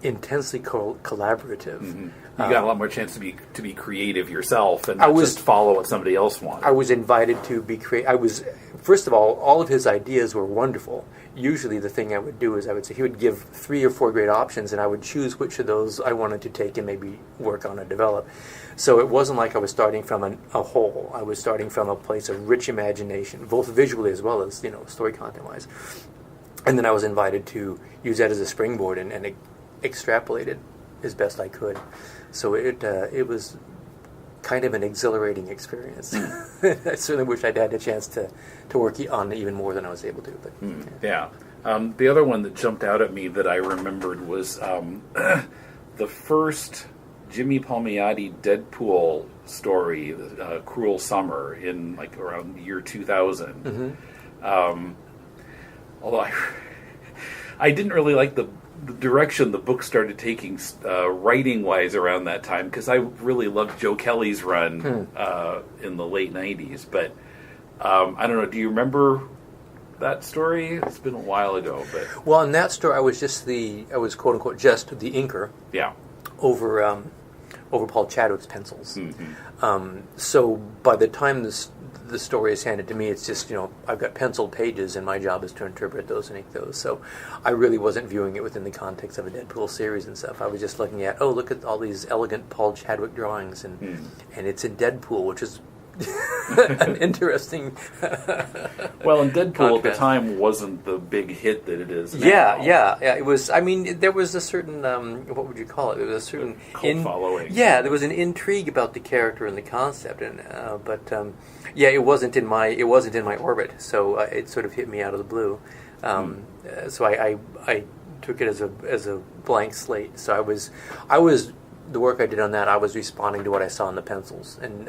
intensely collaborative. Mm-hmm. You got a lot more chance to be creative yourself and not just follow what somebody else wanted. I was invited to be creative. First of all of his ideas were wonderful. Usually the thing I would do is I would say he would give 3 or 4 great options, and I would choose which of those I wanted to take and maybe work on and develop. So it wasn't like I was starting from a whole. I was starting from a place of rich imagination, both visually as well as story content-wise. And then I was invited to use that as a springboard and extrapolate it as best I could. So it was kind of an exhilarating experience. I certainly wish I'd had a chance to work on even more than I was able to. But Yeah. The other one that jumped out at me that I remembered was the first Jimmy Palmiotti Deadpool story, Cruel Summer, in like around the year 2000. Although I didn't really like the direction the book started taking writing-wise around that time, because I really loved Joe Kelly's run in the late 90s. But I don't know, do you remember that story? It's been a while ago. But well, in that story, I was quote-unquote just the inker. Yeah. Over Paul Chadwick's pencils. So by the time the story is handed to me, it's just, I've got penciled pages, and my job is to interpret those and ink those. So I really wasn't viewing it within the context of a Deadpool series and stuff. I was just looking at, look at all these elegant Paul Chadwick drawings, and it's in Deadpool, which is an interesting well, and Deadpool contrast. at the time wasn't the big hit that it is now. Yeah. It was. I mean, there was a certain what would you call it? There was a certain cult following. Yeah, there was an intrigue about the character and the concept, and it wasn't in my orbit. So it sort of hit me out of the blue. So I took it as a blank slate. So I was the work I did on that. I was responding to what I saw in the pencils and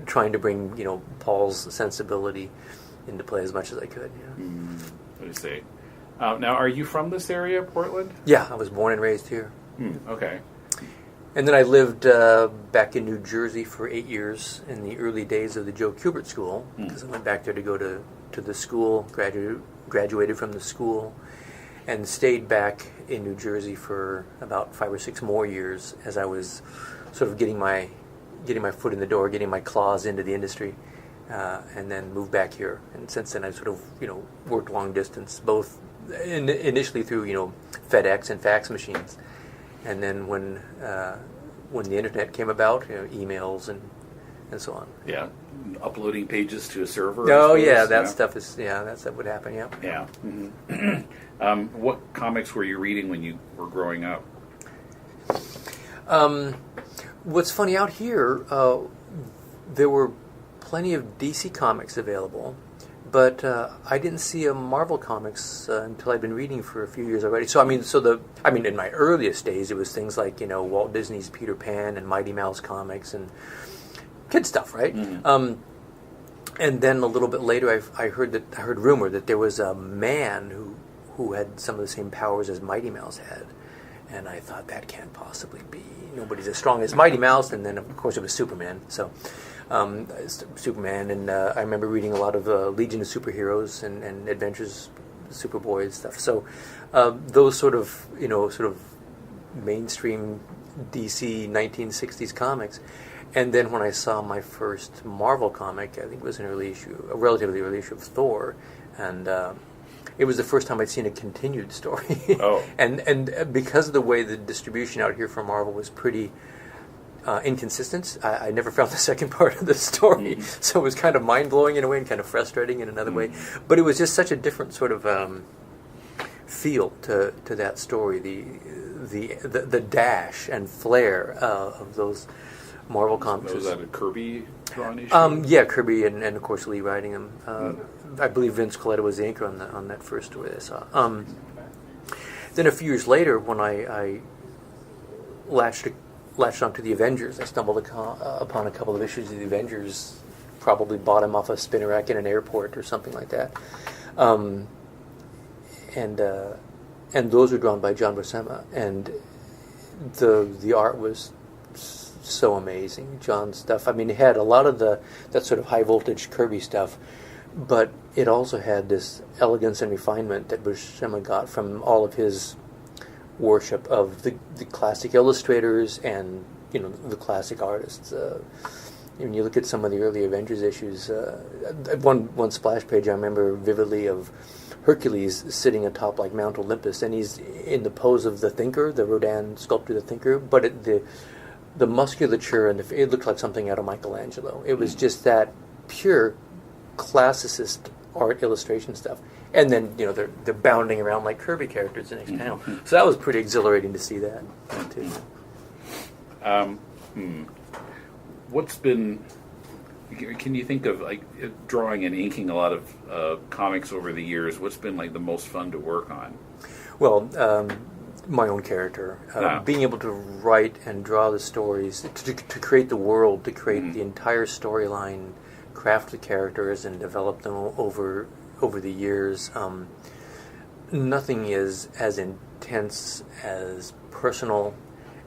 trying to bring Paul's sensibility into play as much as I could. Let me see. Now, are you from this area, Portland? Yeah, I was born and raised here. Okay. And then I lived back in New Jersey for 8 years in the early days of the Joe Kubert School, because I went back there to go to the school, graduated from the school, and stayed back in New Jersey for about 5 or 6 more years as I was sort of getting my foot in the door, getting my claws into the industry, and then moved back here. And since then, I've sort of worked long distance, both initially through FedEx and fax machines, and then when the internet came about, emails and so on. Yeah, uploading pages to a server. Oh yeah, that stuff would happen. Yeah. Yeah. What comics were you reading when you were growing up? What's funny, out here, there were plenty of DC comics available, but I didn't see a Marvel comics until I'd been reading for a few years already. So in my earliest days, it was things like Walt Disney's Peter Pan and Mighty Mouse comics and kid stuff, right? And then a little bit later, I heard rumor that there was a man who had some of the same powers as Mighty Mouse had. And I thought, that can't possibly be. Nobody's as strong as Mighty Mouse. And then, of course, it was Superman. So, Superman. And I remember reading a lot of Legion of Superheroes and Adventures, Superboy and stuff. So, those sort of mainstream DC 1960s comics. And then when I saw my first Marvel comic, I think it was a relatively early issue of Thor, and it was the first time I'd seen a continued story. Oh. And because of the way the distribution out here for Marvel was pretty inconsistent, I never found the second part of the story. So it was kind of mind-blowing in a way and kind of frustrating in another way. But it was just such a different sort of feel to that story, the dash and flair of those Marvel comics. Was that a Kirby drawn issue? Yeah, Kirby and of course Lee writing them. I believe Vince Coletta was the anchor on that first story I saw. Then a few years later, when I latched onto the Avengers, I stumbled upon a couple of issues of the Avengers. Probably bought them off a spinner rack in an airport or something like that. And those were drawn by John Buscema, and the art was so amazing. John's stuff, it had a lot of that sort of high voltage Kirby stuff, but it also had this elegance and refinement that Buscema got from all of his worship of the classic illustrators and the classic artists. When you look at some of the early Avengers issues, one splash page I remember vividly of Hercules sitting atop like Mount Olympus, and he's in the pose of the Thinker, the Rodin sculptor, the Thinker, but the musculature and it looked like something out of Michelangelo. It was just that pure classicist art illustration stuff, And then they're bounding around like Kirby characters in the next panel. So that was pretty exhilarating to see that too. What's been? Can you think of like drawing and inking a lot of comics over the years? What's been like the most fun to work on? Well, my own character, being able to write and draw the stories, to create the world, to create the entire storyline, craft the characters, and develop them over the years. Nothing is as intense, as personal,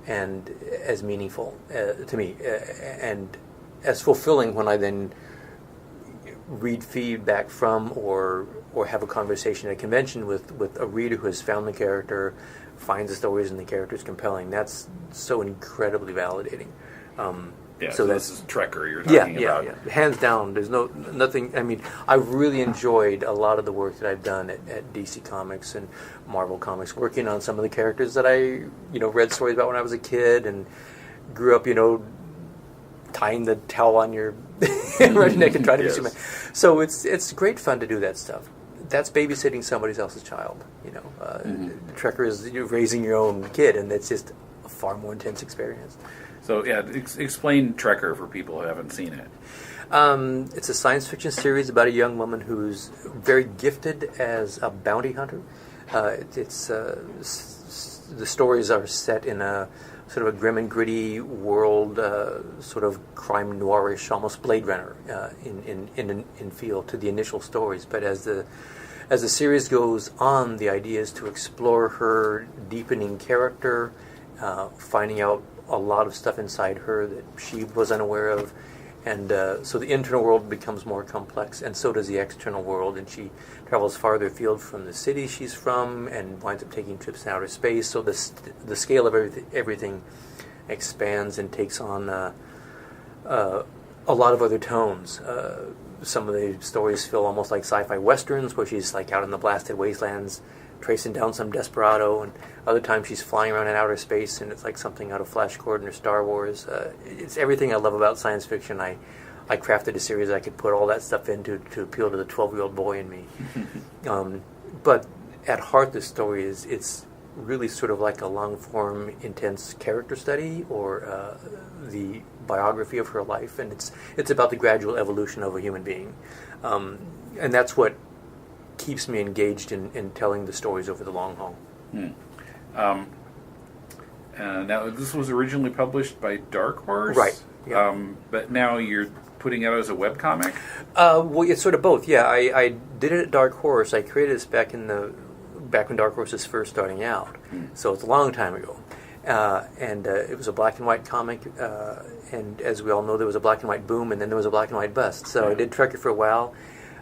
and as meaningful to me, and as fulfilling when I then read feedback from or have a conversation at a convention with a reader who has found the character, finds the stories and the characters compelling. That's so incredibly validating. So this is Trekker you're talking about. Yeah. Hands down, there's nothing. I mean, I've really enjoyed a lot of the work that I've done at DC Comics and Marvel Comics, working on some of the characters that I read stories about when I was a kid and grew up, tying the towel on your neck and trying to be Superman. So it's great fun to do that stuff. That's babysitting somebody else's child. Trekker is raising your own kid, and it's just a far more intense experience. So explain Trekker for people who haven't seen it. It's a science fiction series about a young woman who's very gifted as a bounty hunter. The stories are set in a sort of a grim and gritty world, sort of crime noirish, almost Blade Runner in feel to the initial stories. But as the series goes on, the idea is to explore her deepening character, finding out a lot of stuff inside her that she was unaware of, and so the internal world becomes more complex, and so does the external world, and she travels farther afield from the city she's from and winds up taking trips in outer space, so the scale of everything expands and takes on a lot of other tones. Some of the stories feel almost like sci-fi westerns, where she's like out in the blasted wastelands tracing down some desperado, and other times she's flying around in outer space and it's like something out of Flash Gordon or Star Wars. It's everything I love about science fiction. I crafted a series I could put all that stuff into to appeal to the 12-year-old boy in me. But at heart, the story it's really sort of like a long-form, intense character study, or the biography of her life, and it's about the gradual evolution of a human being, and that's what keeps me engaged in telling the stories over the long haul. Now, this was originally published by Dark Horse, right? Yeah. But now you're putting it out as a webcomic? Well, it's sort of both. Yeah, I did it at Dark Horse. I created this back when Dark Horse was first starting out. So it's a long time ago. And it was a black and white comic, and as we all know, there was a black and white boom, and then there was a black and white bust. So I did Trekker for a while.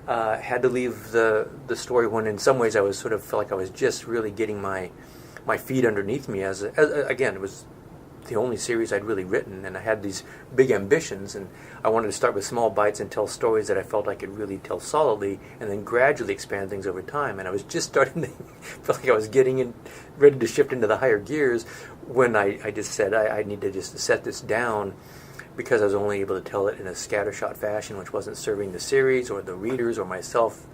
Had to leave the story when, in some ways, I was felt like I was just really getting my feet underneath me. Again, it was the only series I'd really written, and I had these big ambitions, and I wanted to start with small bites and tell stories that I felt I could really tell solidly, and then gradually expand things over time. And I was just starting to feel like I was getting ready to shift into the higher gears when I just said I need to just set this down, because I was only able to tell it in a scattershot fashion, which wasn't serving the series or the readers or myself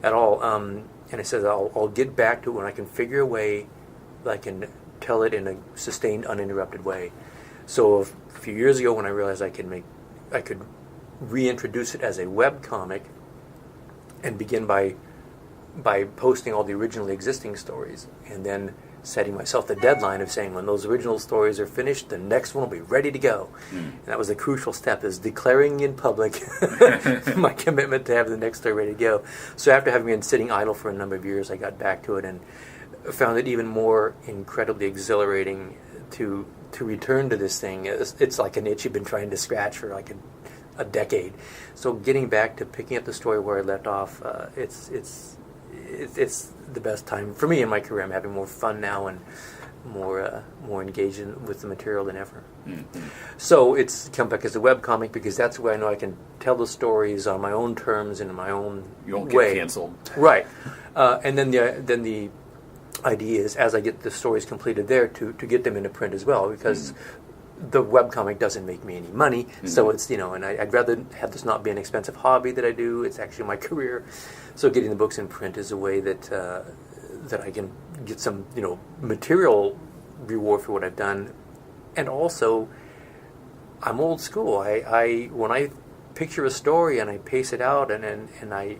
at all. And I said I'll get back to it when I can figure a way that I can tell it in a sustained, uninterrupted way. So a few years ago, when I realized I could reintroduce it as a web comic and begin by posting all the originally existing stories, and then setting myself the deadline of saying when those original stories are finished, the next one will be ready to go. And that was the crucial step, is declaring in public my commitment to have the next story ready to go. So after having been sitting idle for a number of years, I got back to it and found it even more incredibly exhilarating to return to this thing. It's like an itch you've been trying to scratch for like a decade. So getting back to picking up the story where I left off, it's the best time for me in my career. I'm having more fun now and more engaged with the material than ever. So it's come back as a webcomic because that's where I know I can tell the stories on my own terms and in my own way. You won't get canceled. Right. And then the idea is, as I get the stories completed there, to get them into print as well, because the webcomic doesn't make me any money, so it's, and I'd rather have this not be an expensive hobby that I do. It's actually my career. So getting the books in print is a way that I can get some, material reward for what I've done. And also, I'm old school. I when I picture a story and I pace it out and I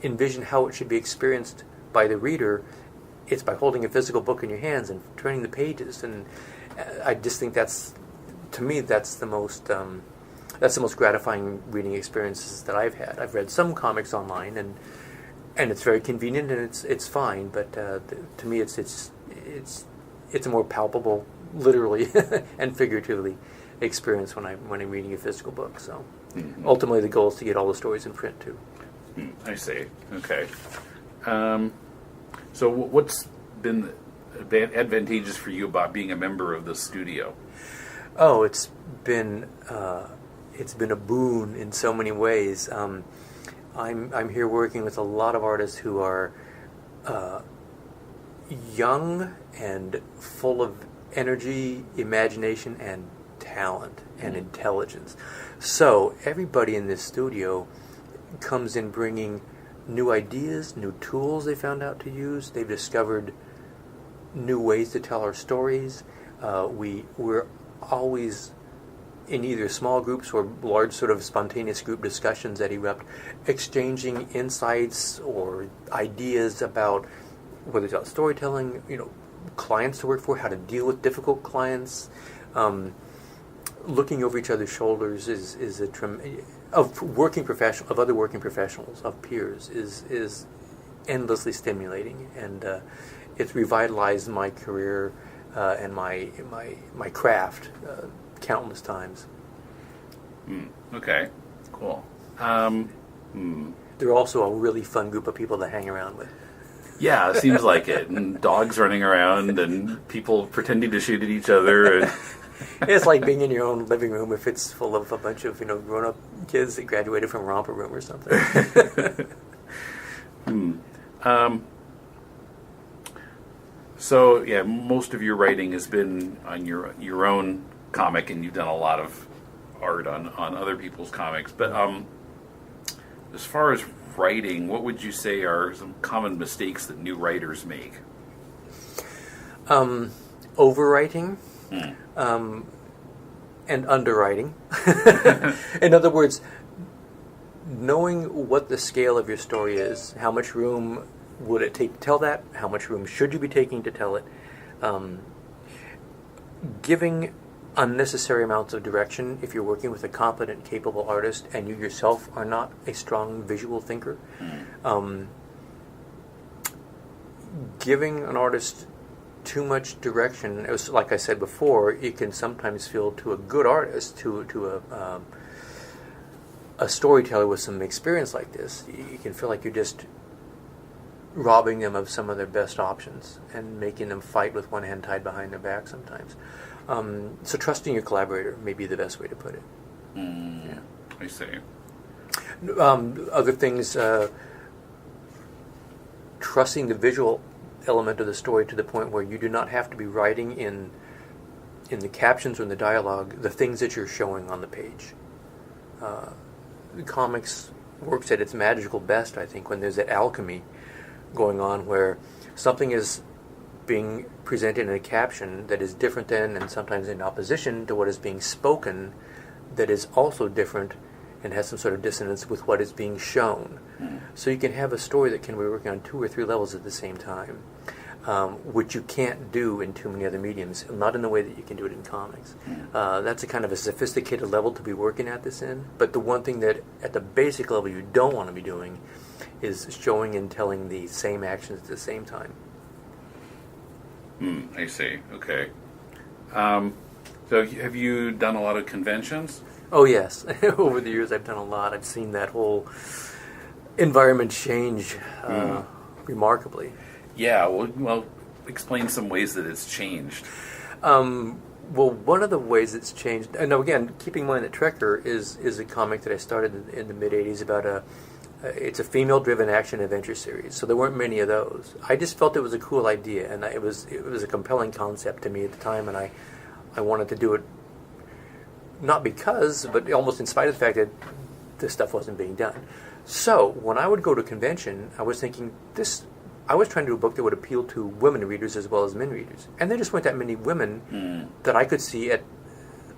envision how it should be experienced by the reader, it's by holding a physical book in your hands and turning the pages. And I just think that's the most gratifying reading experiences that I've had. I've read some comics online, and it's very convenient and it's fine. But to me, it's a more palpable, literally and figuratively, experience when I'm reading a physical book. So ultimately, the goal is to get all the stories in print too. I see. Okay. So what's been advantageous for you about being a member of the studio? Oh, it's been a boon in so many ways. I'm here working with a lot of artists who are young and full of energy, imagination, and talent and intelligence. So everybody in this studio comes in bringing new ideas, new tools they found out to use. They've discovered new ways to tell our stories. We're always in either small groups or large sort of spontaneous group discussions that erupt, exchanging insights or ideas about whether it's about storytelling, clients to work for, how to deal with difficult clients. Looking over each other's shoulders is a of other working professionals, of peers, is endlessly stimulating, and it's revitalized my career and my craft countless times. Okay, cool. They're also a really fun group of people to hang around with. Yeah, it seems like it. And dogs running around and people pretending to shoot at each other. And it's like being in your own living room if it's full of a bunch of grown-up kids that graduated from romper room or something. So yeah, most of your writing has been on your own comic, and you've done a lot of art on other people's comics. But as far as writing, what would you say are some common mistakes that new writers make? Overwriting. And underwriting. In other words, knowing what the scale of your story is, how much room would it take to tell that, how much room should you be taking to tell it, giving unnecessary amounts of direction if you're working with a competent, capable artist and you yourself are not a strong visual thinker. Giving an artist too much direction, it was, like I said before, it can sometimes feel to a good artist, to a storyteller with some experience like this, you can feel like you're just robbing them of some of their best options and making them fight with one hand tied behind their back sometimes. So trusting your collaborator may be the best way to put it. Yeah. I see. Other things, trusting the visual element of the story to the point where you do not have to be writing in the captions or in the dialogue the things that you're showing on the page. Comics works at its magical best, I think, when there's that alchemy going on where something is being presented in a caption that is different than, and sometimes in opposition to what is being spoken, that is also different and has some sort of dissonance with what is being shown. So you can have a story that can be working on 2 or 3 levels at the same time, which you can't do in too many other mediums, not in the way that you can do it in comics. That's a kind of a sophisticated level to be working at this in, but the one thing that at the basic level you don't want to be doing is showing and telling the same actions at the same time. I see. Okay. So have you done a lot of conventions? Oh, yes. Over the years I've done a lot. I've seen that whole environment change remarkably. Yeah, well, explain some ways that it's changed. Well, one of the ways it's changed, and again, keeping in mind that Trekker is a comic that I started in the mid-'80s about it's a female-driven action-adventure series, so there weren't many of those. I just felt it was a cool idea, and it was a compelling concept to me at the time, and I wanted to do it not because, but almost in spite of the fact that this stuff wasn't being done. So when I would go to a convention, I was thinking I was trying to do a book that would appeal to women readers as well as men readers. And there just weren't that many women that I could see at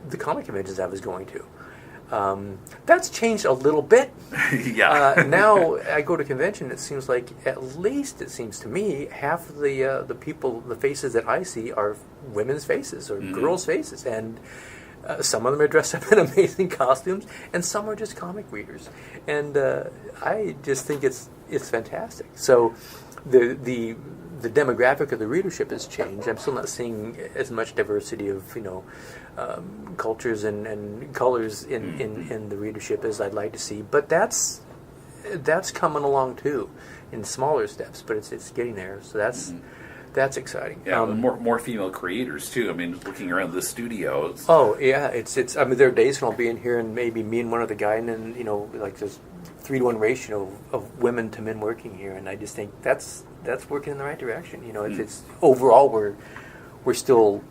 the comic conventions I was going to. That's changed a little bit. Yeah. Now I go to convention, it seems like, at least it seems to me, half of the people, the faces that I see are women's faces or girls' faces. And some of them are dressed up in amazing costumes, and some are just comic readers. And I just think it's fantastic. So the demographic of the readership has changed. I'm still not seeing as much diversity of cultures and colors in the readership as I'd like to see. But that's coming along too, in smaller steps. But it's getting there. So that's exciting. Yeah, more female creators too. I mean, looking around the studio. Oh yeah, it's. I mean, there are days when I'll be in here and maybe me and one other guy, and then like there's 3-to-1 ratio of women to men working here, and I just think that's working in the right direction. It's overall we're still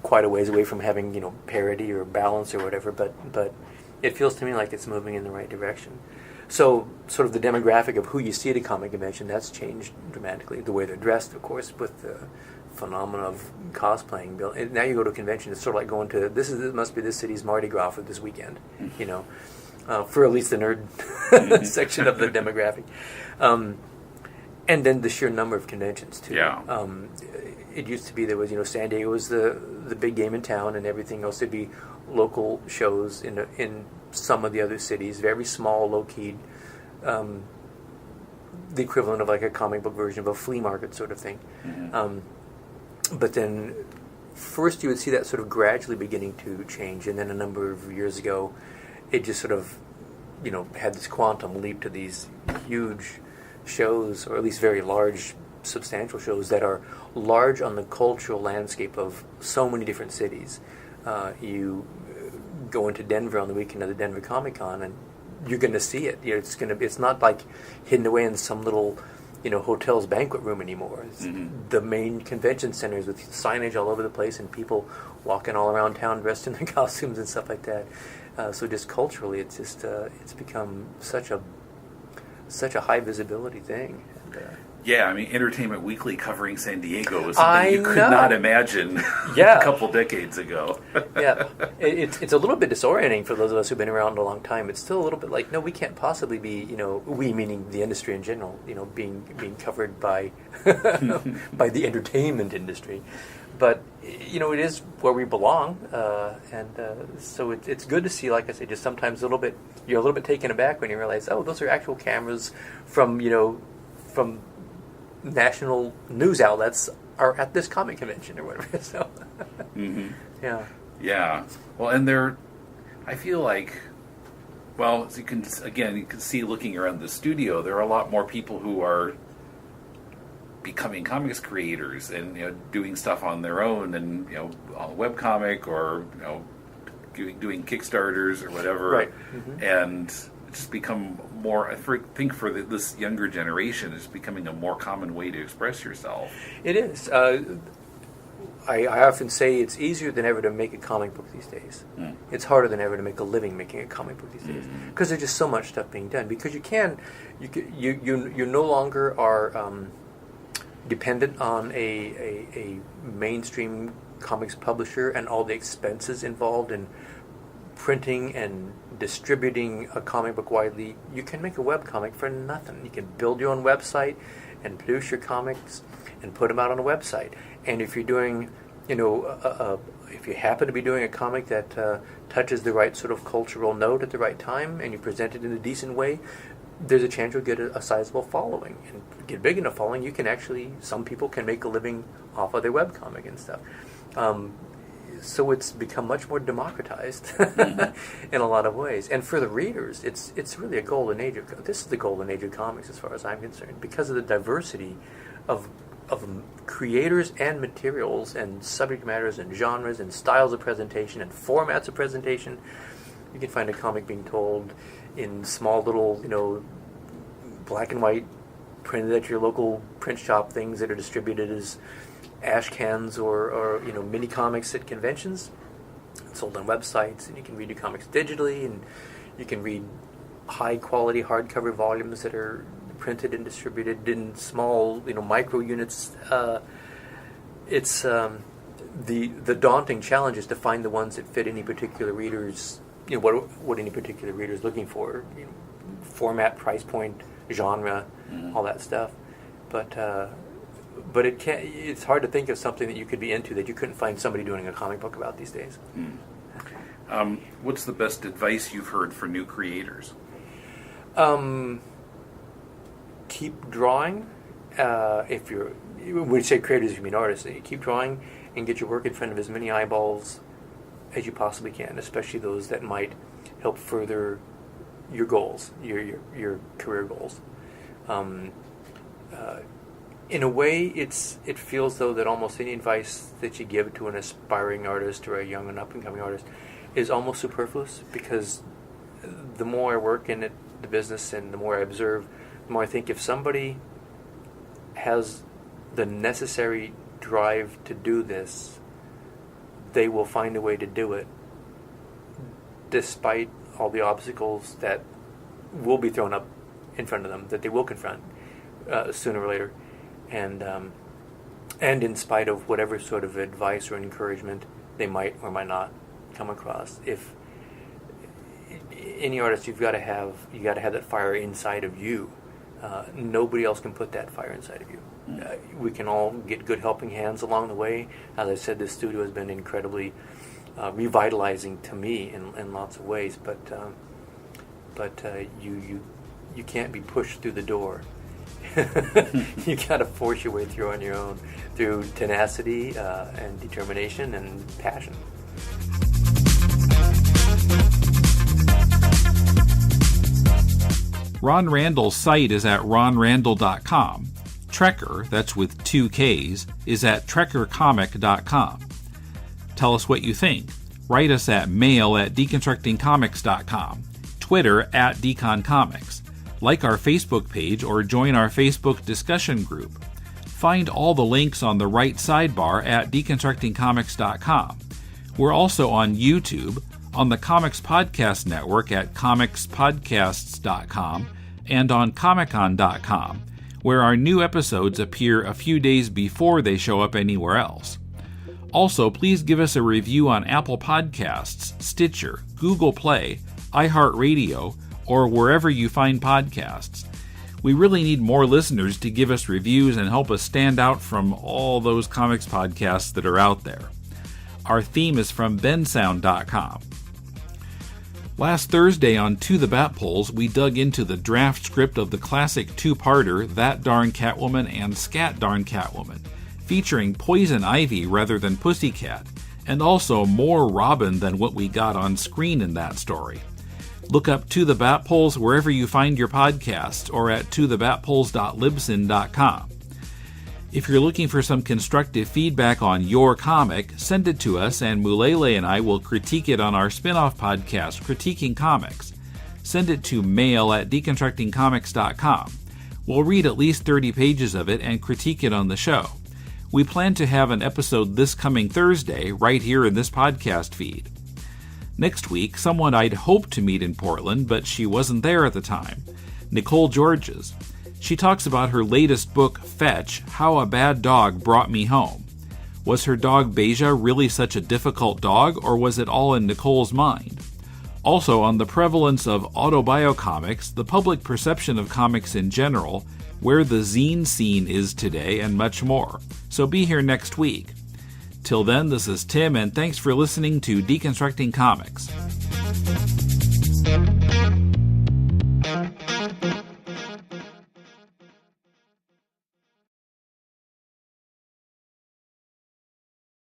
quite a ways away from having parity or balance or whatever, but it feels to me like it's moving in the right direction. So sort of the demographic of who you see at a comic convention, that's changed dramatically. The way they're dressed, of course, with the phenomenon of cosplaying. And now you go to a convention, it's sort of like going to this must be this city's Mardi Gras for this weekend, for at least the nerd section of the demographic. And then the sheer number of conventions too. Yeah. It used to be there was San Diego was the big game in town, and everything else would be local shows in some of the other cities, very small, low-keyed, the equivalent of like a comic book version of a flea market sort of thing. But then first you would see that sort of gradually beginning to change, and then a number of years ago it just sort of had this quantum leap to these huge shows, or at least very large, substantial shows that are large on the cultural landscape of so many different cities. You go into Denver on the weekend of the Denver Comic Con, and you're going to see it. It's not like hidden away in some little hotel's banquet room anymore. It's the main convention centers with signage all over the place and people walking all around town dressed in their costumes and stuff like that. So just culturally, it's just it's become such a high visibility thing. And, yeah, I mean, Entertainment Weekly covering San Diego was something you could not imagine a couple decades ago. Yeah, it's a little bit disorienting for those of us who've been around a long time. It's still a little bit like, no, we can't possibly be, we meaning the industry in general, being covered by by the entertainment industry. But it is where we belong, and so it's good to see. Like I say, just sometimes you're a little bit taken aback when you realize, oh, those are actual cameras from from national news outlets are at this comic convention or whatever. So, yeah. Well, and I feel like, well, as you can see looking around the studio, there are a lot more people who are becoming comics creators and doing stuff on their own, and on a webcomic or doing Kickstarters or whatever, right? And it's just become more. I think for this younger generation, it's becoming a more common way to express yourself. It is. I often say it's easier than ever to make a comic book these days. It's harder than ever to make a living making a comic book these days because there's just so much stuff being done. Because you no longer are dependent on a mainstream comics publisher and all the expenses involved in printing and distributing a comic book widely. You can make a webcomic for nothing. You can build your own website and produce your comics and put them out on a website. And if you're doing, if you happen to be doing a comic that touches the right sort of cultural note at the right time and you present it in a decent way, there's a chance you'll get a sizable following. And get big enough following, some people can make a living off of their webcomic and stuff. So it's become much more democratized in a lot of ways. And for the readers, it's really a golden age. This is the golden age of comics as far as I'm concerned, because of the diversity of creators and materials and subject matters and genres and styles of presentation and formats of presentation. You can find a comic being told in small little, black and white, printed at your local print shop things that are distributed as ash cans or mini comics at conventions. sold on websites, and you can read your comics digitally, and you can read high-quality hardcover volumes that are printed and distributed in small, micro units. It's the daunting challenge is to find the ones that fit any particular reader's, what any particular reader is looking for, format, price point, genre, all that stuff. But it's hard to think of something that you could be into that you couldn't find somebody doing a comic book about these days. What's the best advice you've heard for new creators? Keep drawing. When we say creators, you mean artists. Keep drawing and get your work in front of as many eyeballs as you possibly can, especially those that might help further your goals, your career goals. In a way, it feels though that almost any advice that you give to an aspiring artist or a young and up-and-coming artist is almost superfluous, because the more I work in the business and the more I observe, the more I think if somebody has the necessary drive to do this, they will find a way to do it, despite all the obstacles that will be thrown up in front of them, that they will confront sooner or later, and in spite of whatever sort of advice or encouragement they might or might not come across. If any artist, you got to have that fire inside of you. Nobody else can put that fire inside of you. We can all get good helping hands along the way. As I said, this studio has been incredibly revitalizing to me in lots of ways. But you can't be pushed through the door. You got to force your way through on your own, through tenacity and determination and passion. Ron Randall's site is at ronrandall.com. Trekker, that's with 2 Ks, is at trekkercomic.com. Tell us what you think. Write us at mail@deconstructingcomics.com, Twitter at deconcomics. Like our Facebook page or join our Facebook discussion group. Find all the links on the right sidebar at deconstructingcomics.com. We're also on YouTube, on the Comics Podcast Network at comicspodcasts.com, and on comicon.com, where our new episodes appear a few days before they show up anywhere else. Also, please give us a review on Apple Podcasts, Stitcher, Google Play, iHeartRadio, or wherever you find podcasts. We really need more listeners to give us reviews and help us stand out from all those comics podcasts that are out there. Our theme is from bensound.com. Last Thursday on To the Bat Polls, we dug into the draft script of the classic two-parter That Darn Catwoman and Scat Darn Catwoman, featuring Poison Ivy rather than Pussycat, and also more Robin than what we got on screen in that story. Look up To the Bat Polls wherever you find your podcasts or at tothebatpoles.libsyn.com. If you're looking for some constructive feedback on your comic, send it to us and Mulele and I will critique it on our spin-off podcast, Critiquing Comics. Send it to mail@deconstructingcomics.com. We'll read at least 30 pages of it and critique it on the show. We plan to have an episode this coming Thursday right here in this podcast feed. Next week, someone I'd hoped to meet in Portland, but she wasn't there at the time, Nicole Georges. She talks about her latest book, Fetch, How a Bad Dog Brought Me Home. Was her dog Beja really such a difficult dog, or was it all in Nicole's mind? Also on the prevalence of autobiocomics, the public perception of comics in general, where the zine scene is today, and much more. So be here next week. Till then, this is Tim, and thanks for listening to Deconstructing Comics.